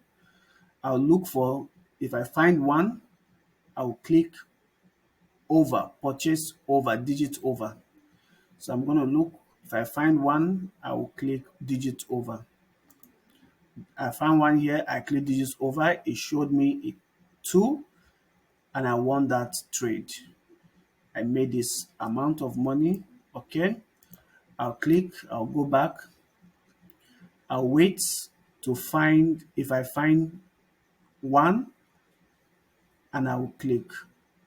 I'll look for, if I find one, I'll click over, purchase over, digit over. So I'm going to look, if I find one, I will click digit over. I found one here, I click digits over, it showed me two, and I won that trade. I made this amount of money. Okay, I'll click, I'll go back, I'll wait to find, if I find one, and I will click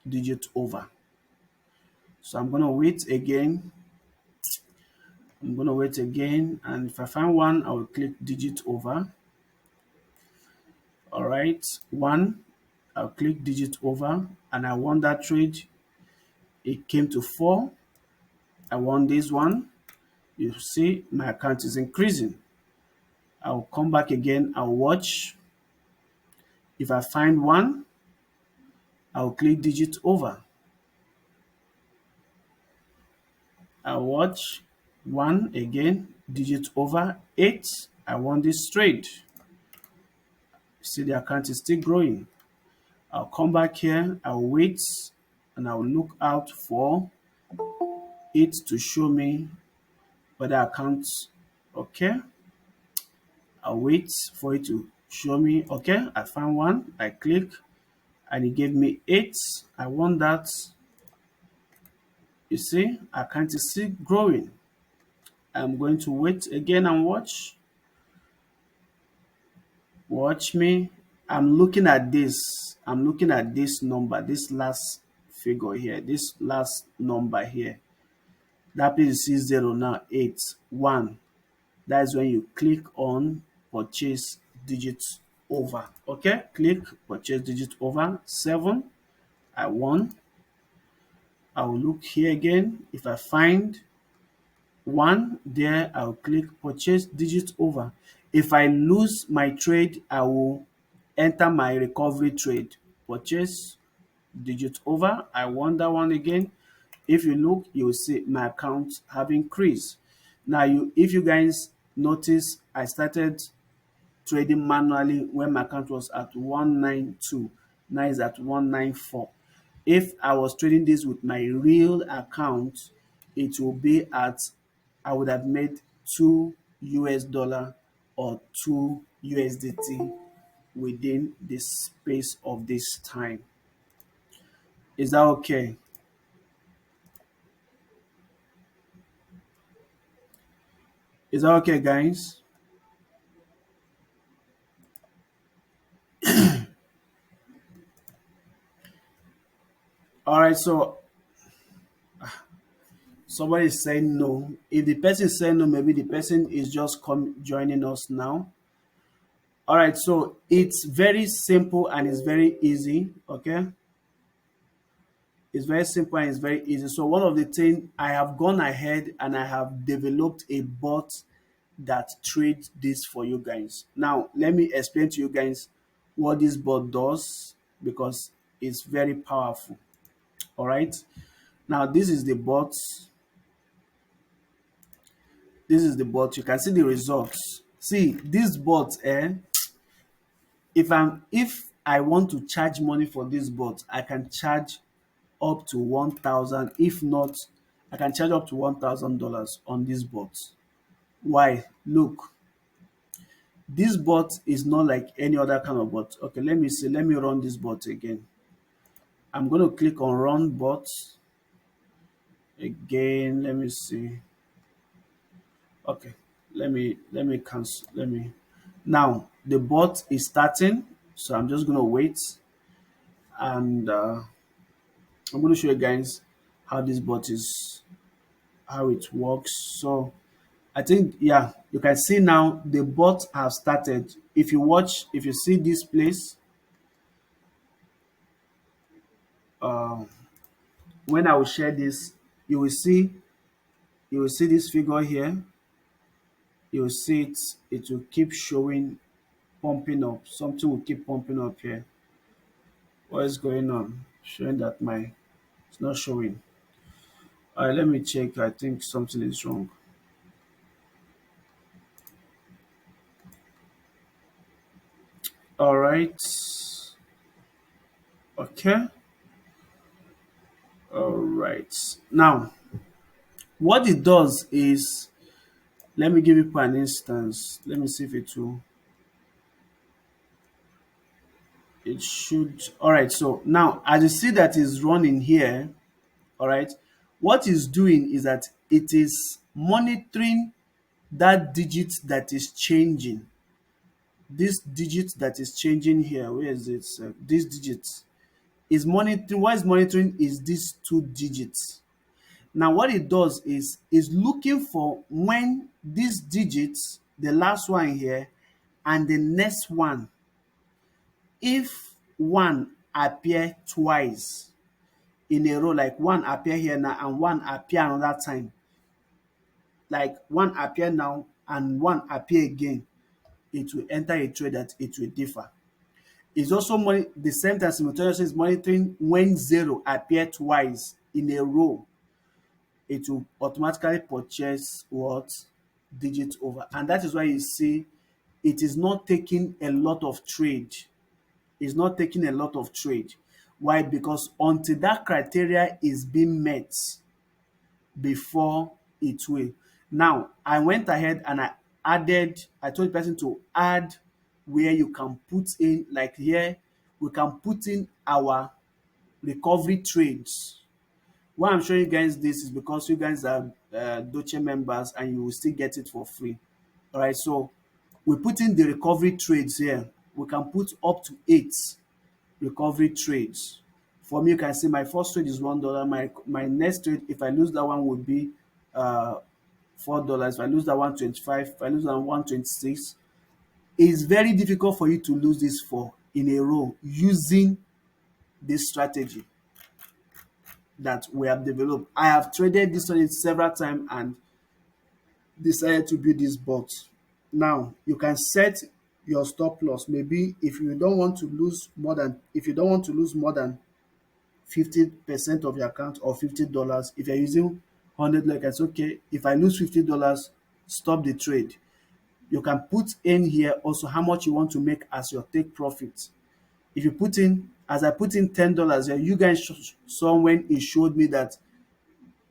digit over. So I'm going to wait again. I'm going to wait again, and if I find one, I will click digit over. All right, one, I'll click digit over, and I won that trade. It came to four. I won this one. You see, my account is increasing. I'll come back again. I'll watch. If I find one, I'll click digit over. I'll watch one again, digit over, eight. I want this trade. See, the account is still growing. I'll come back here, I'll wait, and I'll look out for it to show me whether accounts, okay. I'll wait for it to show me, okay, I found one, I click, and it gave me eight. I want that. You see, account is still growing. I'm going to wait again and watch. Watch me. I'm looking at this. I'm looking at this number, this last figure here, this last number here. That place you see zero now, 8, 1. That is when you click on purchase digit over. Okay, click purchase digit over, 7. I won. I will look here again. If I find one there, I'll click purchase digit over. If I lose my trade, I will enter my recovery trade, purchase digit over. I won that one again. If you look, you will see my account have increased. Now, if you guys notice, I started trading manually when my account was at 192. Now it's at 194. If I was trading this with my real account, it will be at, I would have made 2 US dollar or 2 USDT within the space of this time. Is that okay? Is that okay, guys? All right, so somebody is saying no. If the person is saying no, maybe the person is just joining us now. All right, so it's very simple and it's very easy. Okay, it's very simple and it's very easy. So one of the things, I have gone ahead and I have developed a bot that trades this for you guys. Now let me explain to you guys what this bot does, because it's very powerful. All right, now this is the bot. This is the bot. You can see the results. See this bot, if I want to charge money for this bot, I can charge up to 1,000. If not, I can charge up to $1,000 on this bot. Why? Look, this bot is not like any other kind of bot. Okay, let me see. Let me run this bot again. I'm going to click on run bot again. Let me see. Okay, let me cancel. Let me, now the bot is starting, so I'm just going to wait. and I'm going to show you guys how this bot is, how it works. So I think, yeah, you can see now the bot have started. If you watch, if you see this place, uh, when I will share this, you will see, you will see this figure here. You will see it. It will keep showing, pumping up. Something will keep pumping up here. What is going on? Showing that my, it's not showing. All right, let me check. I think something is wrong. All right. Okay. All right. Now, what it does is, let me give you an instance. Let me see if it will. It should. All right. So now, as you see that is running here, all right, what it's doing is that it is monitoring that digit that is changing. This digit that is changing here, where is it? This digit is monitoring. What is monitoring is these two digits. Now, what it does is looking for when these digits, the last one here and the next one, if one appear twice in a row, like one appear here now and one appear another time, like one appear now and one appear again, it will enter a trade that it will differ. It's also the same time simultaneously is monitoring when zero appear twice in a row, it will automatically purchase what digit over. And that is why you see it is not taking a lot of trade. It's not taking a lot of trade. Why? Because until that criteria is being met before it will. Now, I went ahead and I told the person to add where you can put in, like here, we can put in our recovery trades. Why I'm showing you guys this is because you guys are Dochain members and you will still get it for free. All right, so we put in the recovery trades here. We can put up to 8 recovery trades. For me, you can see my first trade is $1. My next trade, if I lose that one, would be uh, $4. If I lose that one, 25. If I lose that one, 26. It's very difficult for you to lose this 4 in a row using this strategy that we have developed. I have traded this on it several times and decided to build this bot. Now you can set your stop loss. Maybe if you don't want to lose more than, if you don't want to lose more than 50% of your account or $50, if you're using 100, like it's okay. If I lose $50, stop the trade. You can put in here also how much you want to make as your take profit. If you put in, as I put in $10 here, you guys saw when it showed me that,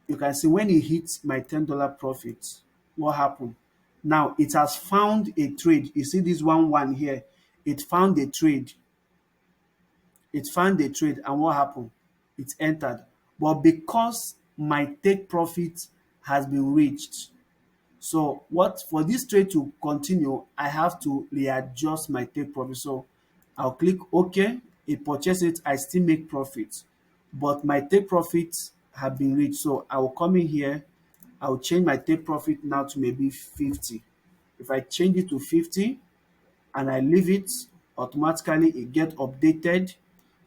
you can see when it hits my $10 profit, what happened? Now it has found a trade. You see this one here, it found a trade. It found a trade, and what happened? It entered. But because my take profit has been reached, so what, for this trade to continue, I have to readjust my take profit. So I'll click OK. It purchase it. I still make profit, but my take profits have been reached. So I will come in here. I will change my take profit now to maybe 50. If I change it to 50 and I leave it, automatically it get updated.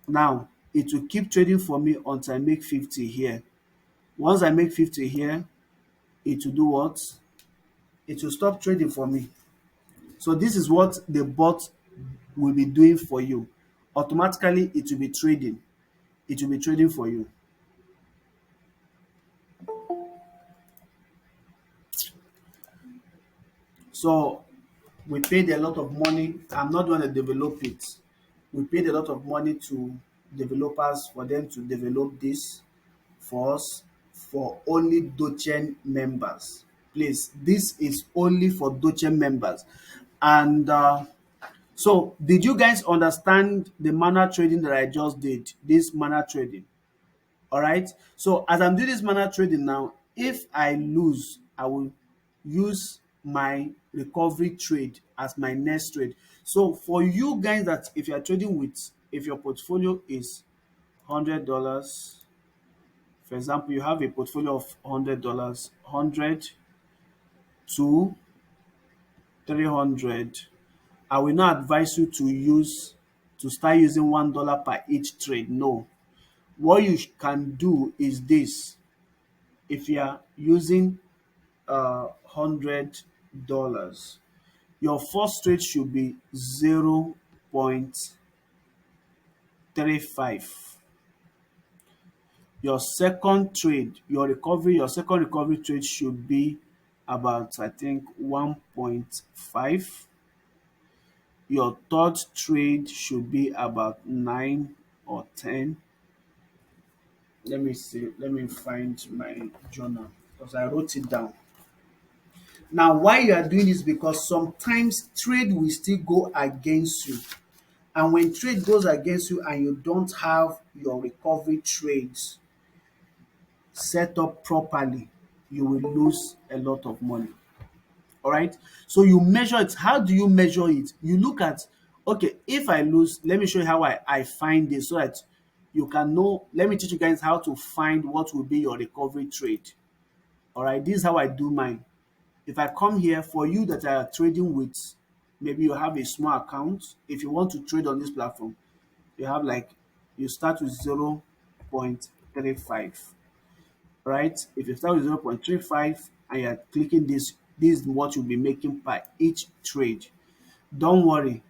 Now it will keep trading for me until I make 50 here. Once I make 50 here, it will do what? It will stop trading for me. So this is what the bot will be doing for you. Automatically, it will be trading. It will be trading for you. So we paid a lot of money. I'm not going to develop it. We paid a lot of money to developers for them to develop this for us, for only Dochain members. Please, this is only for Dochain members. And so, did you guys understand the manual trading that I just did? This manual trading. All right. So, as I'm doing this manual trading now, if I lose, I will use my recovery trade as my next trade. So, for you guys that if you are trading with, if your portfolio is $100. For example, you have a portfolio of $100, 100 to 300. I will not advise you to start using $1 per each trade. No. What you can do is this. If you are using $100, your first trade should be 0.35. Your second recovery trade should be about, I think, 1.5. Your third trade should be about 9 or 10. Let me see. Let me find my journal because I wrote it down. Now, why you are doing this? Because sometimes trade will still go against you. And when trade goes against you and you don't have your recovery trades set up properly, you will lose a lot of money. All right. So you measure it. How do you measure it? You look at, okay, if I lose, let me show you how I find this so that you can know. Let me teach you guys how to find what will be your recovery trade. All right. This is how I do mine. If I come here, for you that are trading with, maybe you have a small account. If you want to trade on this platform, you have like, you start with 0.35. Right? If you start with 0.35 and you're clicking this is what you'll be making per each trade. Don't worry,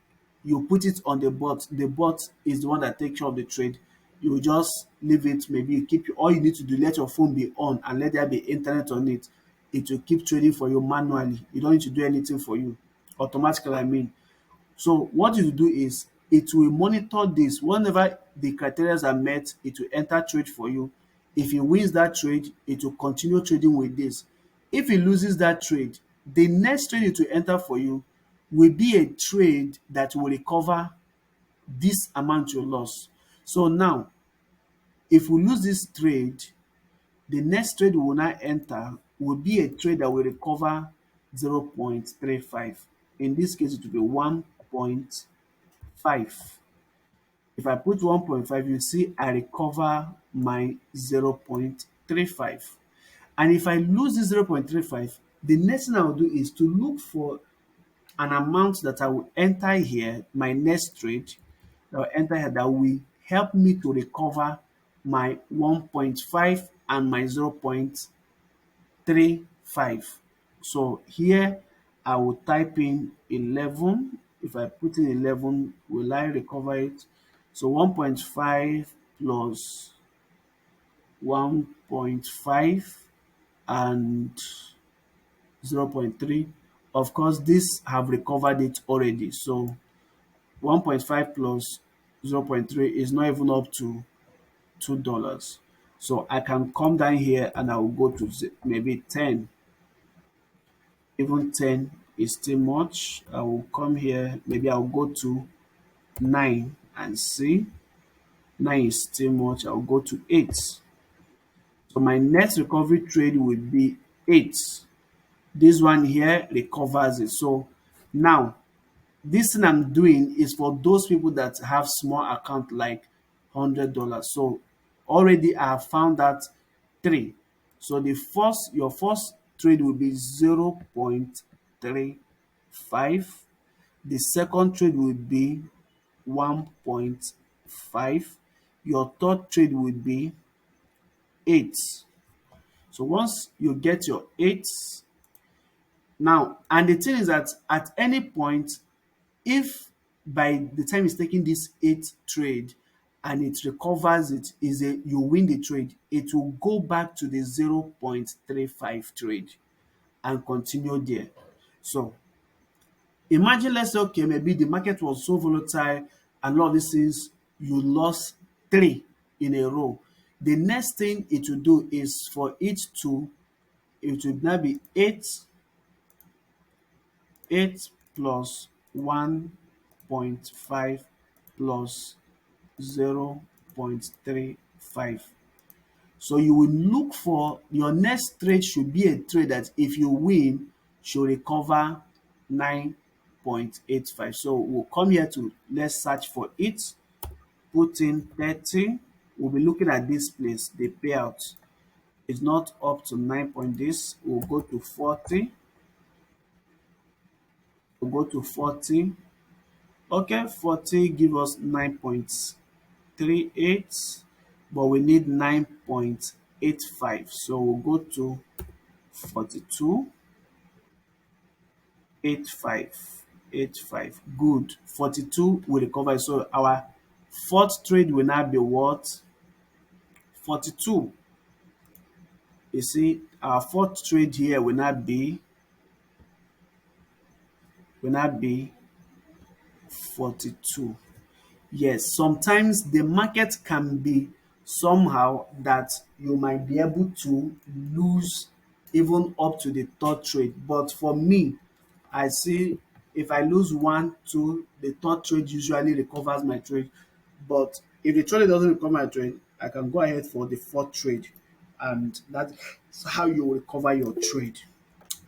you put it on the bot. The bot is the one that takes care of the trade. You just leave it, maybe you keep, all you need to do, let your phone be on and let there be internet on it. It will keep trading for you manually. You don't need to do anything for you. Automatically, I mean. So what you do is it will monitor this. Whenever the criteria are met, it will enter trade for you. If it wins that trade, it will continue trading with this. If it loses that trade, the next trade it will enter for you will be a trade that will recover this amount you lost. So now, if we lose this trade, the next trade we will now enter will be a trade that will recover 0.35. In this case, it will be 1.5. If I put 1.5, you see I recover my 0.35. And if I lose this 0.35, the next thing I will do is to look for an amount that I will enter here, my next trade that will enter here that will help me to recover my 1.5 and my 0.35. So here I will type in 11. If I put in 11, will I recover it? So 1.5 plus 1.5 and 0.3. Of course, this have recovered it already. So 1.5 plus 0.3 is not even up to $2. So I can come down here and I will go to maybe 10. Even 10 is still much. I will come here, maybe I'll go to 9 and see. 9 is still much. I'll go to 8. So my next recovery trade will be 8. This one here recovers it. So now, this thing I'm doing is for those people that have small account like $100. So already I have found that 3. So your first trade will be 0.35. The second trade will be 1.5. Your third trade will be 8. So once you get your 8, now, and the thing is that at any point, if by the time it's taking this 8 trade and it recovers it, you win the trade, it will go back to the 0.35 trade and continue there. So imagine, let's say, okay, maybe the market was so volatile and all of these things, you lost 3 in a row. The next thing it will do is for it to, it will now be 8 plus 1.5 plus 0.35. So you will look for your next trade should be a trade that if you win should recover 9.85. So we'll come here to let's search for it. Put in 30. we'll be looking at this place. The payout is not up to 9 point this. We'll go to 40. We'll go to 40. Okay, 40 give us 9.38, but we need 9.85. So we'll go to 42, 85, 85. Good. 42 will recover. So our fourth trade will now be what? 42. You see, our fourth trade here will not be 42. Yes, sometimes the market can be somehow that you might be able to lose even up to the third trade. But for me, I see if I lose one, two, the third trade usually recovers my trade. But if the trade doesn't recover my trade, I can go ahead for the fourth trade. And that's how you will recover your trade.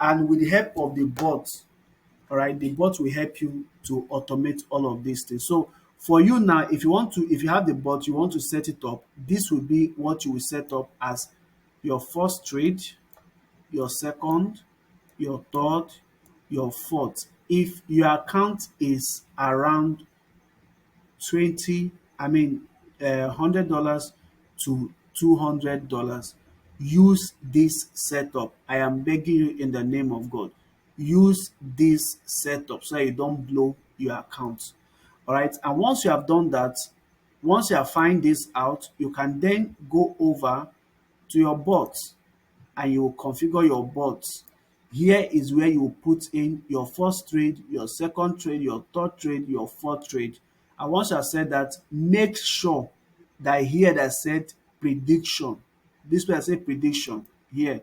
And with the help of the bot, all right, the bot will help you to automate all of these things. So for you now, if you have the bot, you want to set it up, this will be what you will set up as your first trade, your second, your third, your fourth. If your account is around 20, I mean, $100 to $200, use this setup. I am begging you in the name of God. Use this setup so that you don't blow your account. All right. And once you have done that, once you have find this out, you can then go over to your bot and you will configure your bot. Here is where you will put in your first trade, your second trade, your third trade, your fourth trade. And once you have said that, make sure that here that said prediction, this way I say prediction here,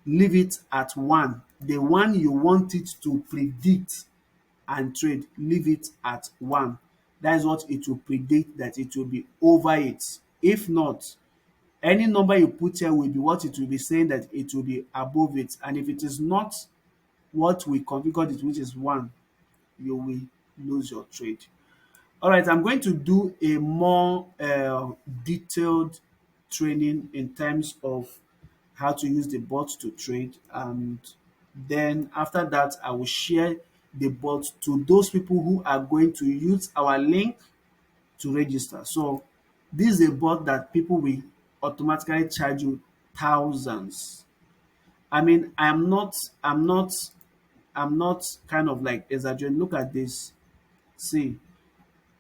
leave it at 1. The one you want it to predict and trade, leave it at 1. That is what it will predict, that it will be over it. If not, any number you put here will be what it will be saying that it will be above it. And if it is not what we configured it, which is 1, you will lose your trade. All right, I'm going to do a more detailed training in terms of how to use the bot to trade. And then after that, I will share the bot to those people who are going to use our link to register. So this is a bot that people will automatically charge you thousands. I mean, I'm not kind of like exaggerating. Look at this. See,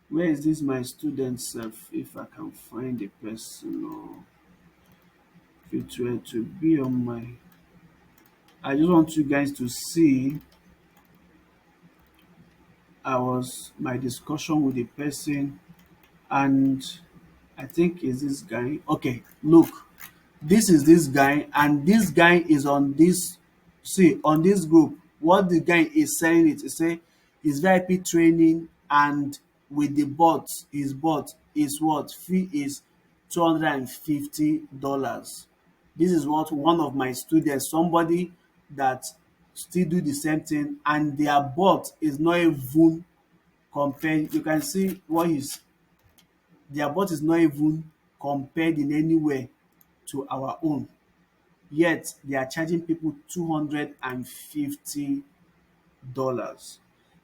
where is this my student self? If I can find the person, or if it were to be on my, I just want you guys to see my discussion with the person, and I think is this guy. Okay, look, this is this guy, and this guy is on this. See, on this group, what the guy is saying it is say his VIP training, and with the bot, his bot is what fee is $250. This is what one of my students, somebody that still do the same thing, and their bot is not even compared. You can see what is their bot is not even compared in any way to our own. Yet they are charging people $250.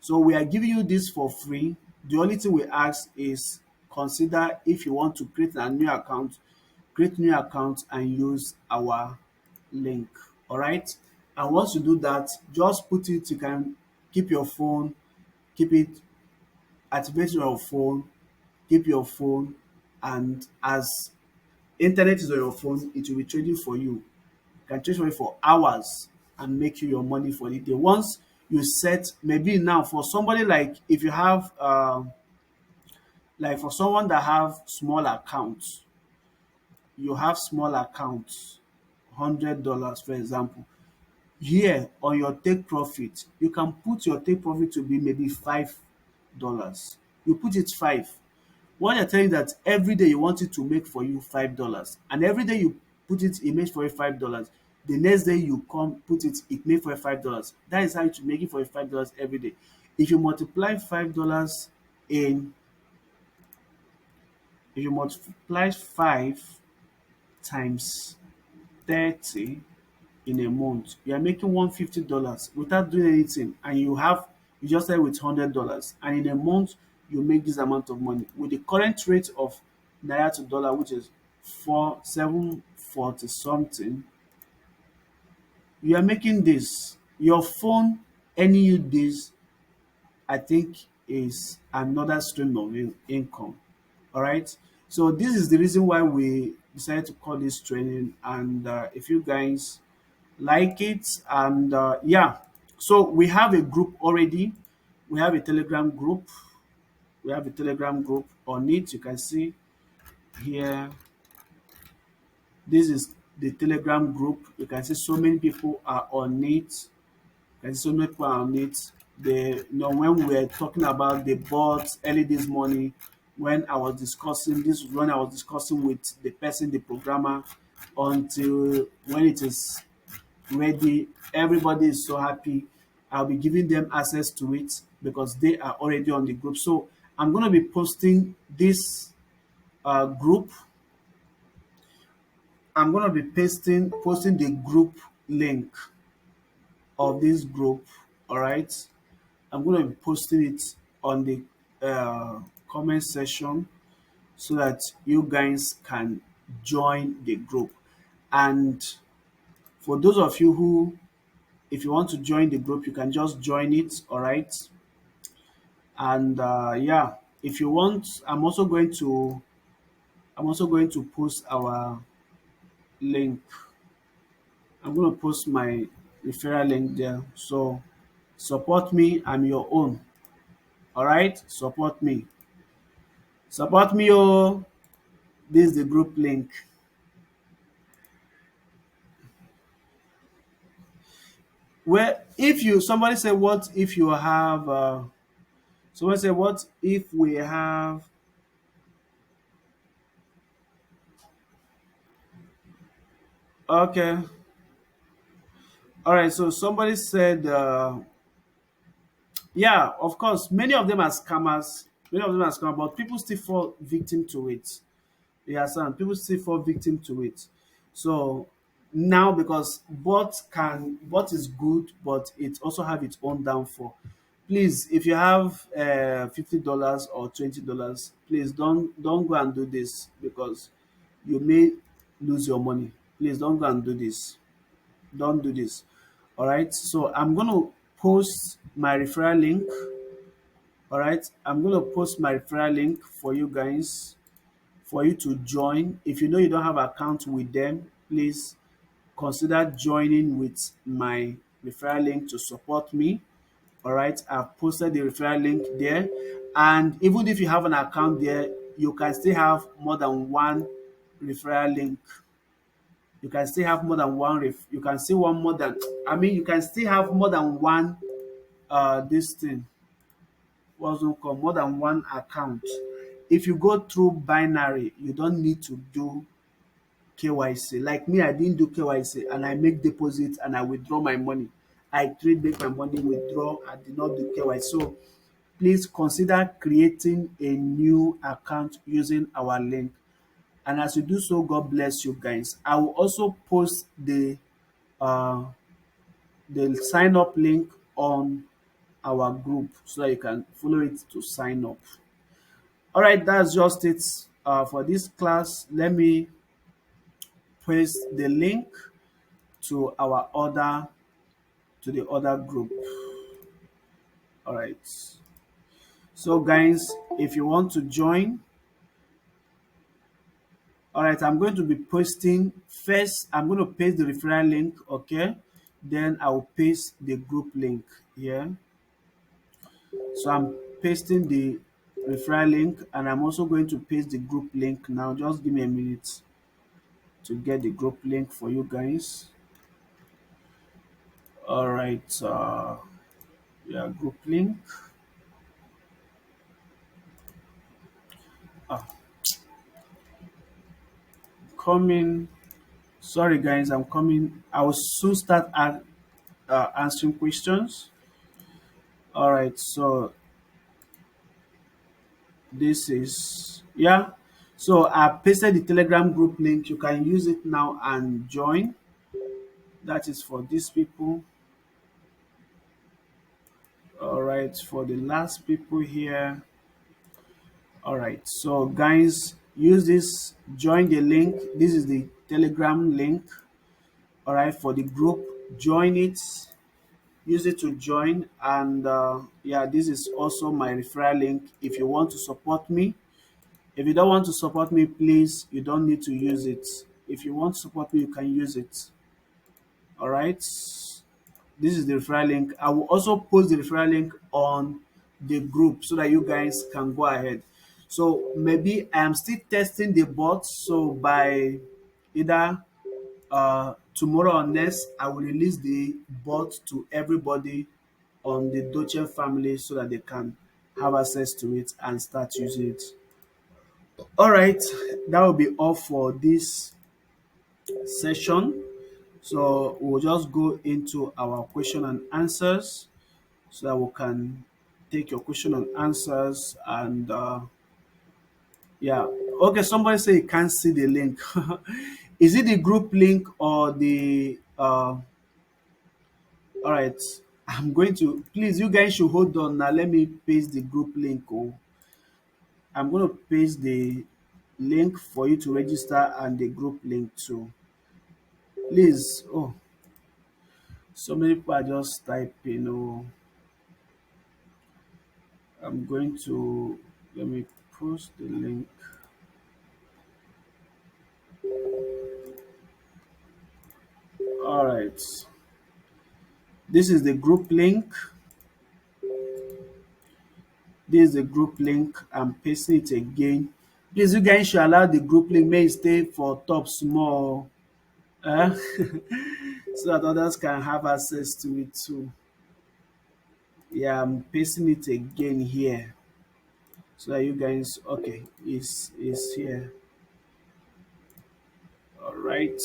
So we are giving you this for free. The only thing we ask is consider if you want to create a new account, create new account and use our link. All right. And once you do that, just put it, you can keep your phone, keep it, activate your phone, keep your phone, and as internet is on your phone, it will be trading for you. Can trade for you for hours and make you your money for the day. Once you set, maybe now for somebody like if you have like for someone that have small accounts, you have small accounts, $100 for example. Here on your take profit, you can put your take profit to be maybe $5. You put it 5. What you're telling that every day you want it to make for you $5, and every day you put it, it makes for you $5. The next day you come put it, it make for you $5. That is how it make it for you $5 every day. If you multiply $5 in If you multiply 5 times 30 in a month, you are making $150 without doing anything, and you just start with $100, and in a month you make this amount of money with the current rate of naira to dollar, which is 740 something. You are making this. Your phone earning you this, I think, is another stream of income. All right. So this is the reason why we decided to call this training. And if you guys like it, and yeah, so we have a group already. We have a Telegram group. We have a Telegram group on it. You can see here. This is the Telegram group. You can see so many people are on it. And so many people are on it. When we were talking about the bots early this morning, when I was discussing with the person, the programmer, until when it is ready, everybody is so happy. I'll be giving them access to it because they are already on the group. So I'm going to be posting this group. I'm going to be posting the group link of this group. All right. I'm going to be posting it on the comment section so that you guys can join the group. And for those of you who, if you want to join the group, you can just join it. All right. And yeah, if you want, I'm also going to post our link. I'm going to post my referral link there. So support me. I'm your own. All right. Support me. Oh. This is the group link. Where if you somebody say what if you have someone say what if we have okay. All right, so somebody said yeah, of course, many of them are scammers. Many of them are scammers, but people still fall victim to it. Yes, and people still fall victim to it. So now because bot is good, but it also have its own downfall. Please, if you have $50 or $20, please don't go and do this because you may lose your money. Please don't go and do this. Don't do this. All right. So I'm gonna post my referral link. All right. I'm gonna post my referral link for you guys for you to join. If you know you don't have account with them, please consider joining with my referral link to support me. All right, I've posted the referral link there. And even if you have an account there, you can still have more than one referral link. You can still have more than you can still one more than you can still have more than one this thing what's it called more than one account. If you go through binary, you don't need to do KYC. Like me, I didn't do KYC and I make deposit and I withdraw my money. I trade, make my money, withdraw. I did not do KYC. So please consider creating a new account using our link. And as you do so, God bless you guys. I will also post uh, the sign up link on our group so that you can follow it to sign up. All right, that's just it for this class. Let me paste the link to the other group. All right. So guys, if you want to join, all right, I'm going to be posting first. I'm going to paste the referral link, okay? Then I will paste the group link here. So I'm pasting the referral link and I'm also going to paste the group link now. Just give me a minute to get the group link for you guys. All right. Yeah, group link. Ah, coming. Sorry, guys, I'm coming. I will soon start answering questions. All right. So this is yeah. So I pasted the Telegram group link. You can use it now and join. That is for these people. All right, for the last people here. All right, so guys, use this. Join the link. This is the Telegram link. All right, for the group. Join it. Use it to join. And yeah, this is also my referral link. If you want to support me, if you don't want to support me, please, you don't need to use it. If you want to support me, you can use it. All right. This is the referral link. I will also post the referral link on the group so that you guys can go ahead. So maybe I am still testing the bot. So by either tomorrow or next, I will release the bot to everybody on the Dochain family so that they can have access to it and start using it. All right, that will be all for this session. So we'll just go into our question and answers so that we can take your question and answers. And yeah, okay. Somebody say you can't see the link. Is it the group link or the? All right, I'm going to please. You guys should hold on now. Let me paste the group link. Oh, I'm going to paste the link for you to register and the group link too. Please. Oh, so many people are just typing. Oh, I'm going to let me post the link. All right. This is the group link. This is the group link. I'm pasting it again. Please, you guys should allow the group link may stay for top small, so that others can have access to it too. Yeah, I'm pasting it again here so that you guys okay is here. All right,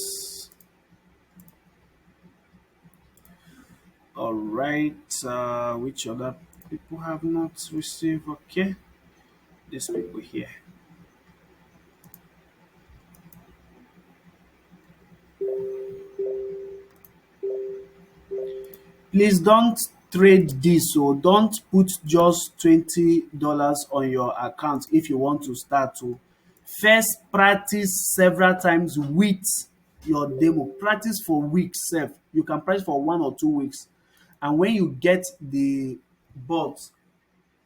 all right. Which other people have not received? Okay, these people here. Please don't trade this, so don't put just $20 on your account if you want to start to first practice several times with your demo. Practice for weeks sef. You can practice for 1 or 2 weeks, and when you get the bot,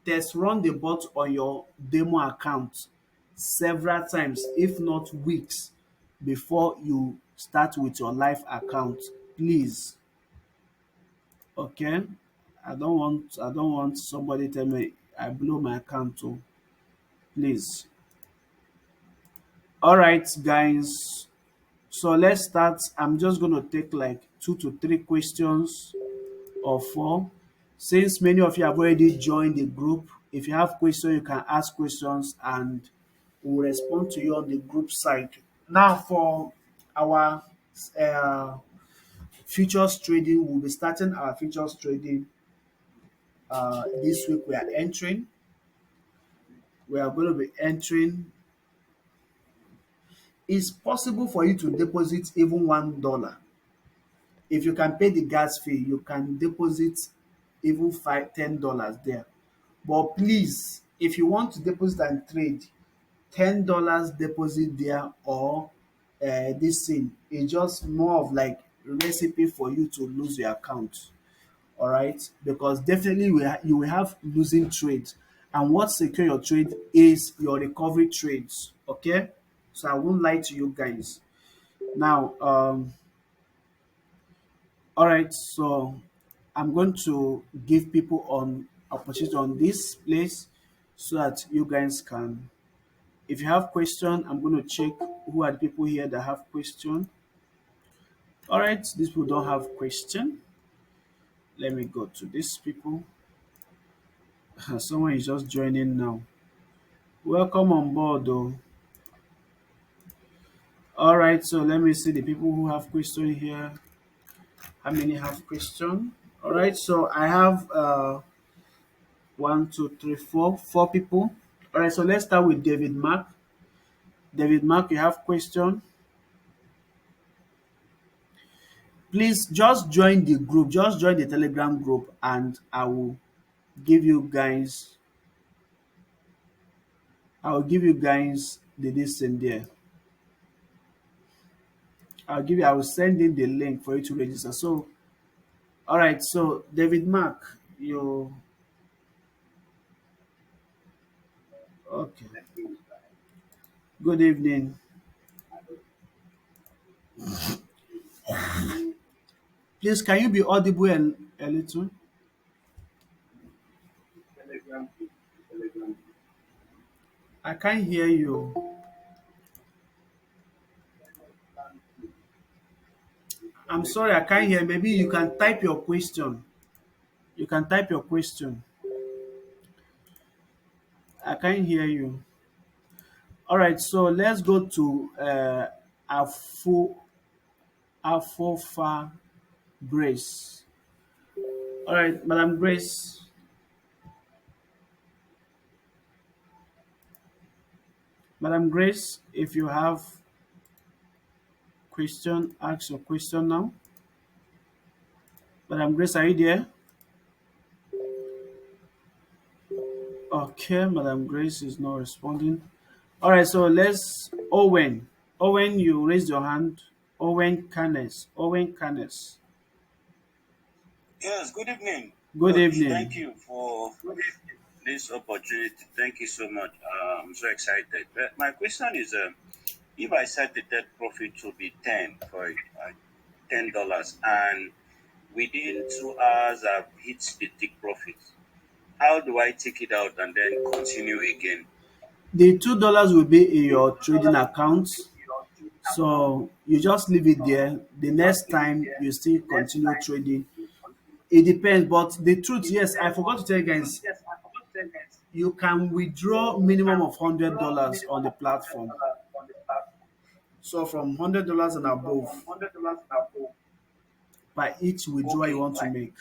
test run the bot on your demo account several times, if not weeks, before you start with your live account, please. Okay, I don't want somebody tell me I blow my account too. Please. All right, guys. So let's start. I'm just gonna take like 2 to 3 questions or four. Since many of you have already joined the group, if you have questions, you can ask questions and we'll respond to you on the group side. Now for our uh, futures trading, we'll be starting our futures trading this week. We are going to be entering. It's possible for you to deposit even $1. If you can pay the gas fee, you can deposit even $10 there. But please, if you want to deposit and trade, $10 deposit there or this thing is just more of like recipe for you to lose your account. All right, because definitely you will have losing trades, and what secure your trade is your recovery trades. Okay, so I won't lie to you guys. Now all right, so I'm going to give people on opportunity on this place so that you guys can, if you have question, I'm going to check who are the people here that have question. All right, these people don't have question. Let me go to these people. Someone is just joining now. Welcome on board though. All right, so let me see the people who have question here. How many have question? All right, so I have one, two, three, four people. All right, so let's start with David Mark. David Mark, you have question? Please just join the group. Just join the Telegram group, and give you guys. I will give you guys the this in there. I will send in the link for you to register. So, all right. So, David Mark, you okay? Good evening. Please, can you be audible a little? I can't hear you. I'm sorry, I can't hear. Maybe you can type your question. You can type your question. I can't hear you. All right, so let's go to Afo Afofa Grace. All right, Madam Grace. Madam Grace, if you have question, ask your question now. Madam Grace, are you there? Okay, Madam Grace is not responding. All right, so let's Owen. Owen, you raised your hand. Owen Canes. Owen Canes. Yes, good evening. Good Thank evening. you for this opportunity. Thank you so much. I'm so excited. My question is, if I set the net profit to be 10 for $10, and within 2 hours I've hit the take profit, how do I take it out and then continue again? The $2 will be in your trading account. So you just leave it there. The next time you still continue trading. It depends, but the truth, yes, I forgot to tell you guys, you can withdraw minimum of $100 on the platform. So from $100 and above by each withdrawal you Okay, want to make.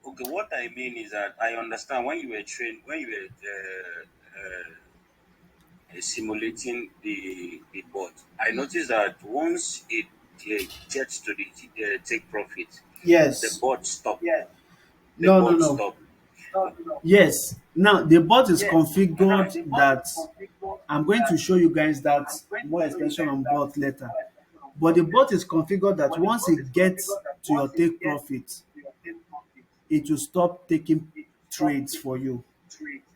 okay. What I mean is that I understand when you were trained, when you were simulating the bot. I noticed that once it gets to the take profit, the Yes. bot stop. The No, no, bot no. stop. Yes. Now the bot is configured that I'm going to show you guys that more explanation on bot later. But the bot is configured that once it gets to your take profit, it will stop taking trades for you.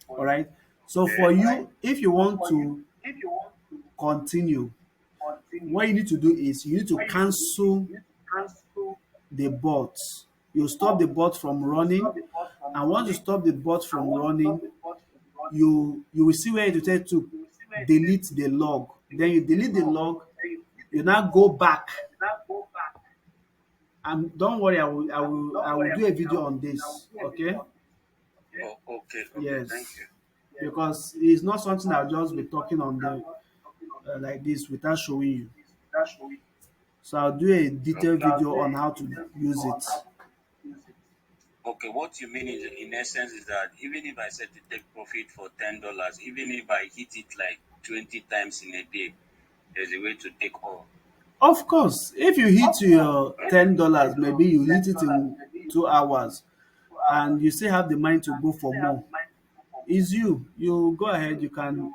All right. So for Okay. you, if you want to continue, what you need to do is you need to cancel the bot. You stop the bot from running, and once you stop the bot from running, you will see where it will tell you to delete the log. Then you delete the log. You now go back, and don't worry, I will do a video on this. Okay. Oh, okay. Okay. Thank Yes, you. because it's not something I'll just be talking on the like this without showing you. So I'll do a detailed Okay. video on how to use it. Okay. What you mean is, in essence, is that even if I set to take profit for $10, even if I hit it like 20 times in a day, there's a way to take all. Of course, if you hit your $10, maybe you hit it in 2 hours, and you still have the mind to go for more. Is you. You go ahead. You can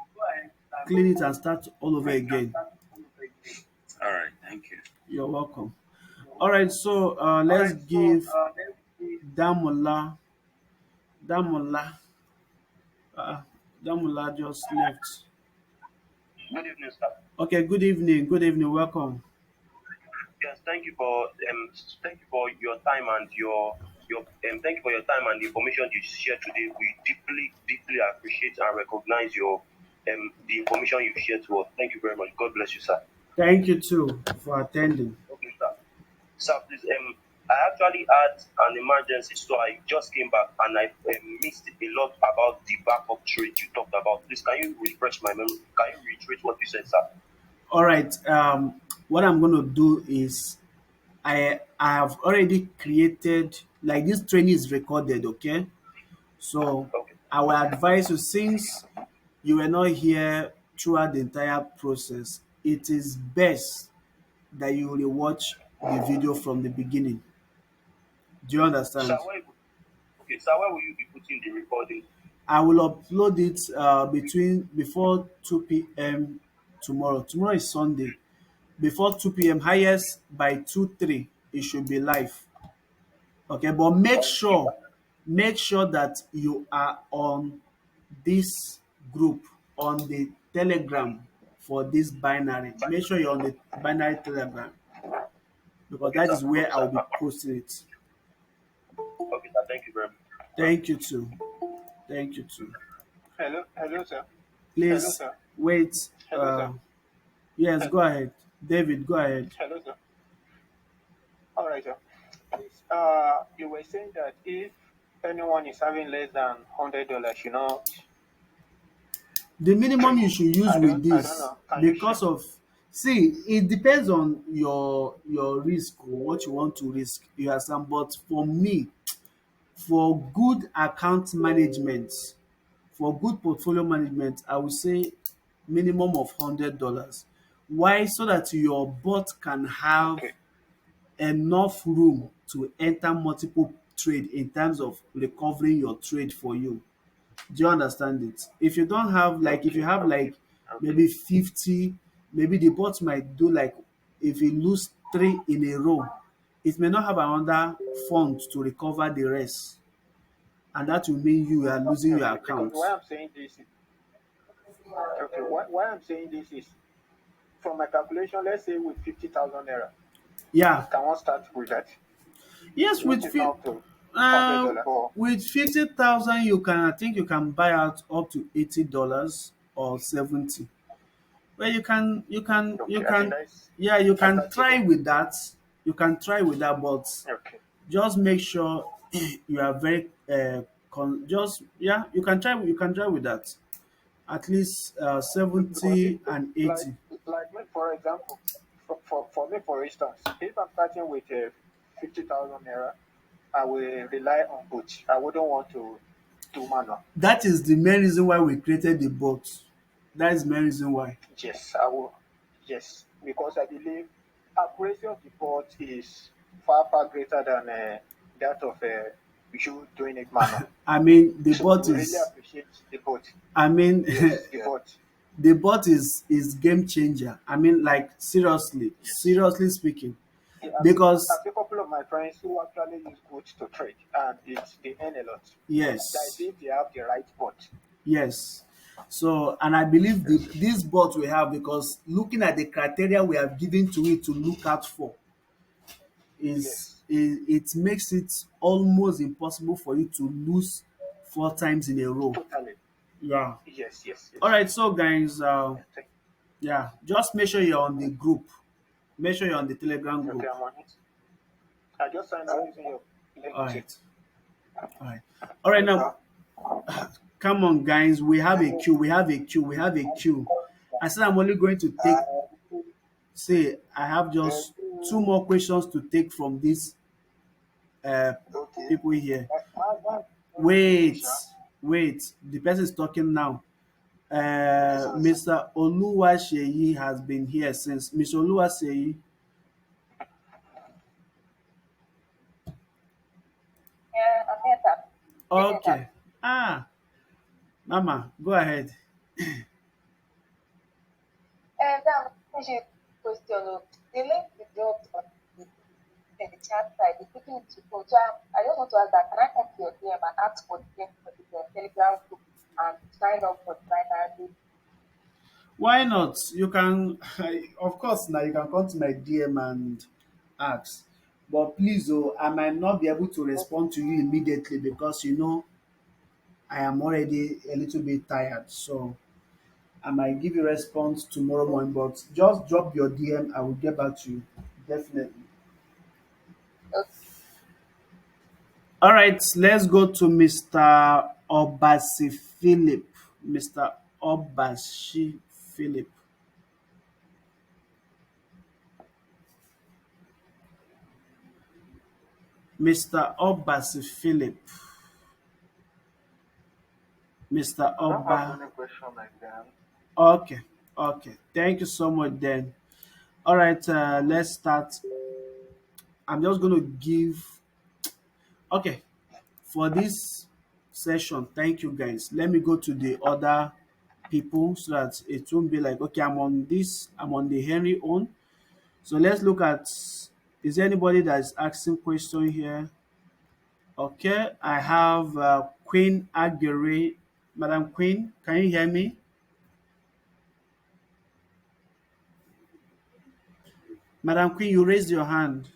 clean it and start all over again. All right. Thank you. You're welcome. All right. So let's give Damola. Damola. Uh, Damola just left. Good evening, sir. Okay. Good evening. Good evening. Welcome. Yes, thank you for your time and your thank you for your time and the information you shared today. We deeply appreciate and recognize your the information you shared to us. Thank you very much. God bless you, sir. Thank you too for attending. Okay, sir. Sir, please I actually had an emergency, so I just came back and I missed a lot about the backup trade you talked about. Please, can you refresh my memory? Can you reiterate what you said, sir? All right. What I'm going to do is I have already created like this training is recorded. Okay. So Okay. I will advise you since you were not here throughout the entire process, it is best that you rewatch the video from the beginning. Do you Sir, understand? okay, sir, where will you be putting the recording? I will upload it between before 2 p.m. tomorrow. Tomorrow is Sunday. Before 2 p.m. highest by 2 3 it should be live. Okay, but Okay. make sure that you are on this group on the Telegram for this binary. Make sure you're on the binary Telegram because Okay, that sir. is where Okay, I will sir. be posting it. Okay, sir. Thank you very much. Thank you too. Thank you too. Hello, sir. Hello, Please sir. wait. Hello, sir. Yes, He- go ahead. David, go ahead. Hello, sir. All right, sir. Please, you were saying that if anyone is having less than $100, you know, The minimum you should use with I don't this know. Can you share? because of see it depends on your risk or what you want to risk. You understand? But for me, for good account management, for good portfolio management, I would say minimum of $100. Why? So that your bot can have Okay. enough room to enter multiple trade in terms of recovering your trade for you. Do you understand it? If you don't have like if you Okay. have Okay. like Okay. maybe 50, maybe the bot might do like if you lose three in a row, it may not have another fund to recover the rest. And that will mean you are losing your Okay. Because account. why I'm saying this is okay. Why I'm saying this is from my calculation, let's say with 50,000 naira, Yeah. can one start with that, Yes, which is not up to uh, $100 or with 50,000 you can I think you can buy out up to $80 or 70. Well, you okay. I think can, that's yeah, you can try advisable. with that. You can try with that, but Okay. just make sure you are very just yeah, you can try with that. At least Because 70 and like 80. like me, for example, for me, for instance, if I'm starting with 50,000 naira, I will rely on both. I wouldn't want to do manual. That is the main reason why we created the bot. That is the main reason why. Yes, I will. Yes, because I believe accuracy of the board is far greater than that of you doing it manual. I mean the So we bot will really is appreciate the board. I mean Yes, the board. the bot is game changer. I mean like seriously, Yes. seriously speaking. Yeah, Because I've seen a couple of my friends who actually use bots to trade, and they earn a lot. That is yes, if they have the right bot. yes. So, and I believe Yes. this bot we have because looking at the criteria we have given to it to look out for Yes. it makes it almost impossible for you to lose 4 times in a row. Totally. Yeah. Yes. Yes. All Yes. right. So, guys, Yeah, yeah, just make sure you're on the group. Make sure you're on the Telegram okay, group. I'm on it. I just signed up using your All LinkedIn. right. All right. All right. Now, come on, guys. We have a queue. We have a queue. We have a queue. I said I'm only going to take. Say, I have just two more questions to take from these uh, Okay. people here. Okay, Wait, sure. wait. The person is talking now. Okay, so Mr. Oluwaseyi has been here since. Mr. Oluwaseyi. Yeah, I'm here, sir. Good evening, sir. Okay. Ah, Mama, go ahead. That was a question. The link you dropped on in the chat side is taking it to phone. So I just want to ask that can I come to your DM and ask for the link for the Telegram group and sign up for the binary? Why not? You can, of course, now you can come to my DM and ask. But please, oh, I might not be able to respond to you immediately because I am already a little bit tired. So I might give you response tomorrow morning. But just drop your DM. I will get back to you definitely. Okay. All right, let's go to Mr. Obasi Philip. Mr. Obasi Philip. Mr. Obasi Philip. Mr. I don't have Oba. any question again. Okay, okay. Thank you so much then. All right, let's start. I'm just going to give. Okay, for this session, thank you guys. Let me go to the other people so that it won't be like, okay, I'm on this, I'm on the Henry own. So let's look at, is there anybody that's asking question here? Okay, I have Queen Aguirre. Madam Queen, can you hear me? Madam Queen, you raised your hand.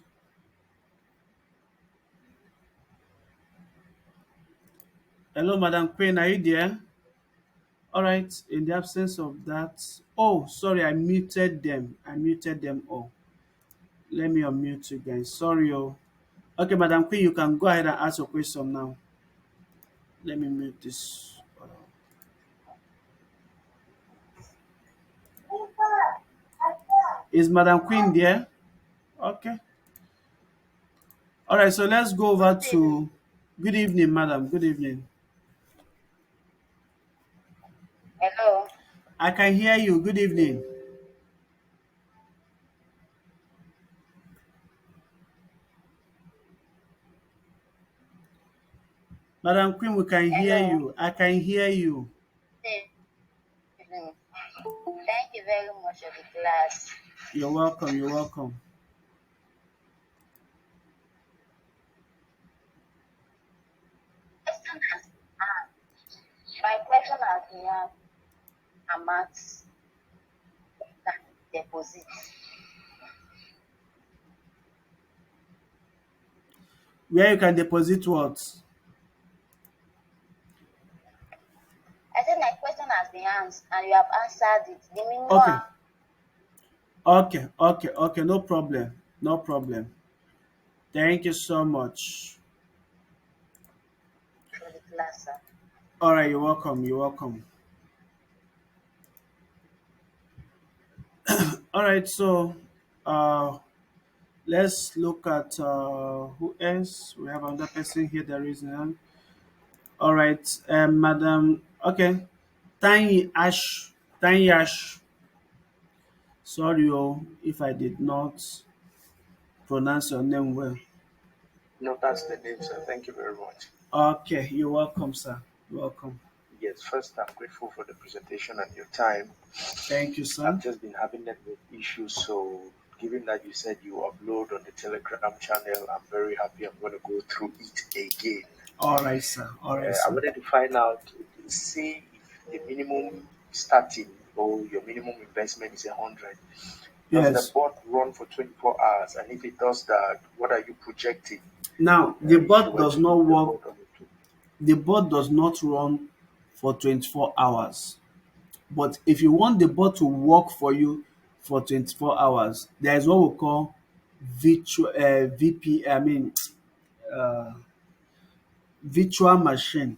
Hello, Madam Queen, are you there? All right, in the absence of that, oh, sorry, I muted them. I muted them all. Let me unmute you guys. Sorry, oh. Okay, Madam Queen, you can go ahead and ask your question now. Let me mute this. Is Madam Queen there? Okay. All right, so let's go over to. Good evening, Madam. Good evening. Hello. I can hear you. Good evening. Madam Queen, we can hear Hello. you. I can hear you. Good evening. Thank you very much for the class. You're welcome. You're welcome. Question has My question has been amount can deposit. Where you can deposit what? I said my question has been answered and you have answered it. The minimum Okay. Okay. No problem. No problem. Thank you so much. for the class, sir. All right. You're welcome. You're welcome. All right. So, uh, let's look at who else. We have another person here. There is none. All right, Madam. Okay, Tiny Ash. Tiny Ash. Sorry, oh, if I did not pronounce your name well. No, that's the name, sir. Thank you very much. Okay, you're welcome, sir. You're welcome. Yes, first, I'm grateful for the presentation and your time. Thank you, sir. I've just been having network issues, so given that you said you upload on the Telegram channel, I'm very happy. I'm going to go through it again. All right, sir. All right, I sir. wanted to find out, say, if the minimum starting or your minimum investment is 100, does the Yes. bot run for 24 hours? And if it does that, what are you projecting Now, the if you bot were does to not use the work. bot on the tool? The bot does not run for 24 hours. But if you want the bot to work for you for 24 hours, there is what we call VP, I mean, uh, virtual machine,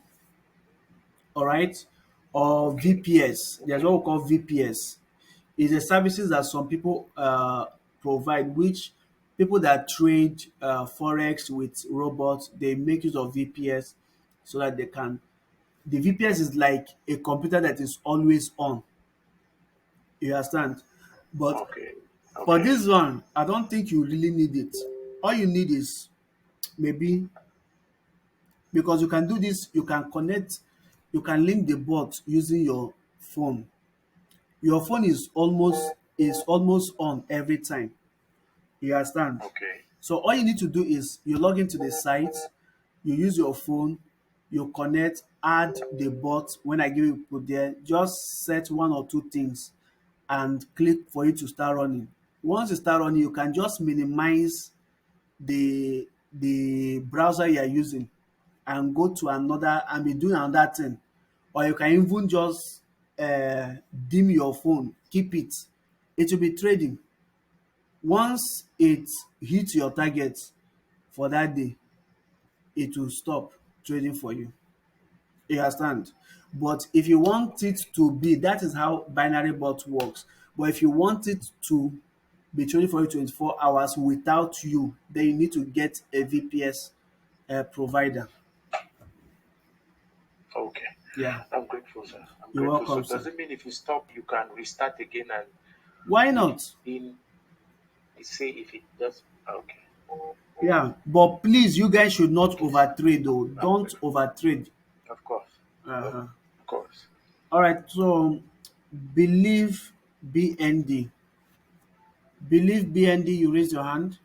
all right, or Okay, VPS. There's okay, what we call VPS. It's the services that some people provide, which people that trade forex with robots, they make use of VPS so that they can. The VPS is like a computer that is always on. You understand? But okay, for okay. this one, I don't think you really need it. All you need is maybe, because you can do this, you can connect, you can link the bot using your phone. Your phone is almost on every time. You understand? Okay. So all you need to do is you log into the site, you use your phone, you connect, add the bot. When I give you put there, just set one or two things and click for it to start running. Once you start running, you can just minimize the browser you are using and go to another and be doing another thing. Or you can even just dim your phone, keep it. It will be trading. Once it hits your target for that day, it will stop trading for you. You understand? But if you want it to be, that is how binary bot works. But if you want it to be trading for you 24 hours without you, then you need to get a VPS provider. Okay. Yeah, I'm grateful, sir. I'm you're grateful. So welcome, does sir. it mean if you stop, you can restart again and Why within not? say if it does? Okay, Yeah, but please, you guys should not okay, sir. overtrade though. I'm Don't grateful. overtrade. Of course, of Uh-huh. course. All right, so believe BND. Believe BND, you raise your hand.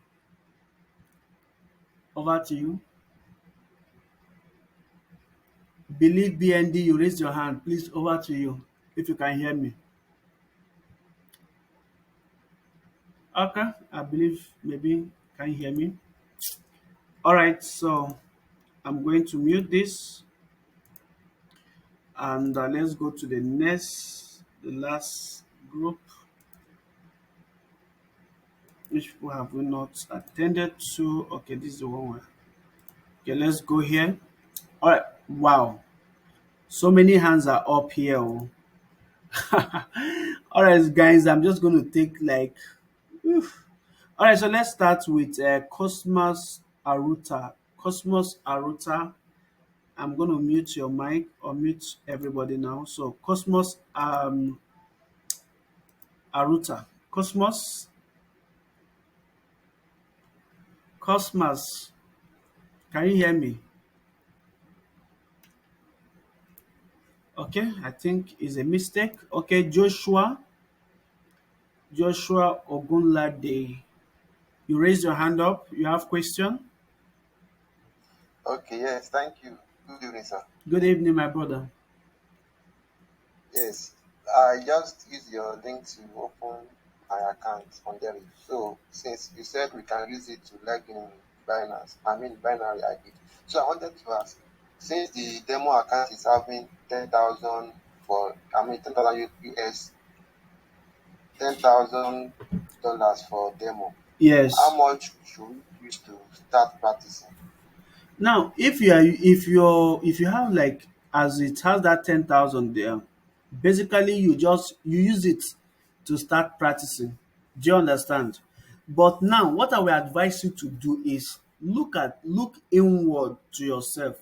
Over to you. Believe BND, you raise your hand. Please, over to you. If you can hear me. Okay, I believe maybe can you hear me. All right, so I'm going to mute this and let's go to the last group. Which people have we not attended to? Okay, this is the one where. Okay, let's go here. All right, wow, so many hands are up here. Oh. All right, guys, I'm just going to take like. Oof. All right, so let's start with Cosmos Aruta. Cosmos Aruta. I'm going to mute your mic or mute everybody now. So Cosmos Aruta. Cosmos, can you hear me? Okay, I think it's a mistake. Okay, Joshua Ogunlade. You raised your hand up. You have question? Okay, yes, thank you. Good evening, sir. Good evening, my brother. Yes, I just used your link to open my account on there. So, since you said we can use it to log in binary, I did. So, I wanted to ask, since the demo account is having 10,000 10,000 US, $10,000 for demo, how Yes. much should we use to start practicing? Now, if you have like as it has that 10,000 there, basically you use it to start practicing. Do you understand? But now, what I will advise you to do is look inward to yourself,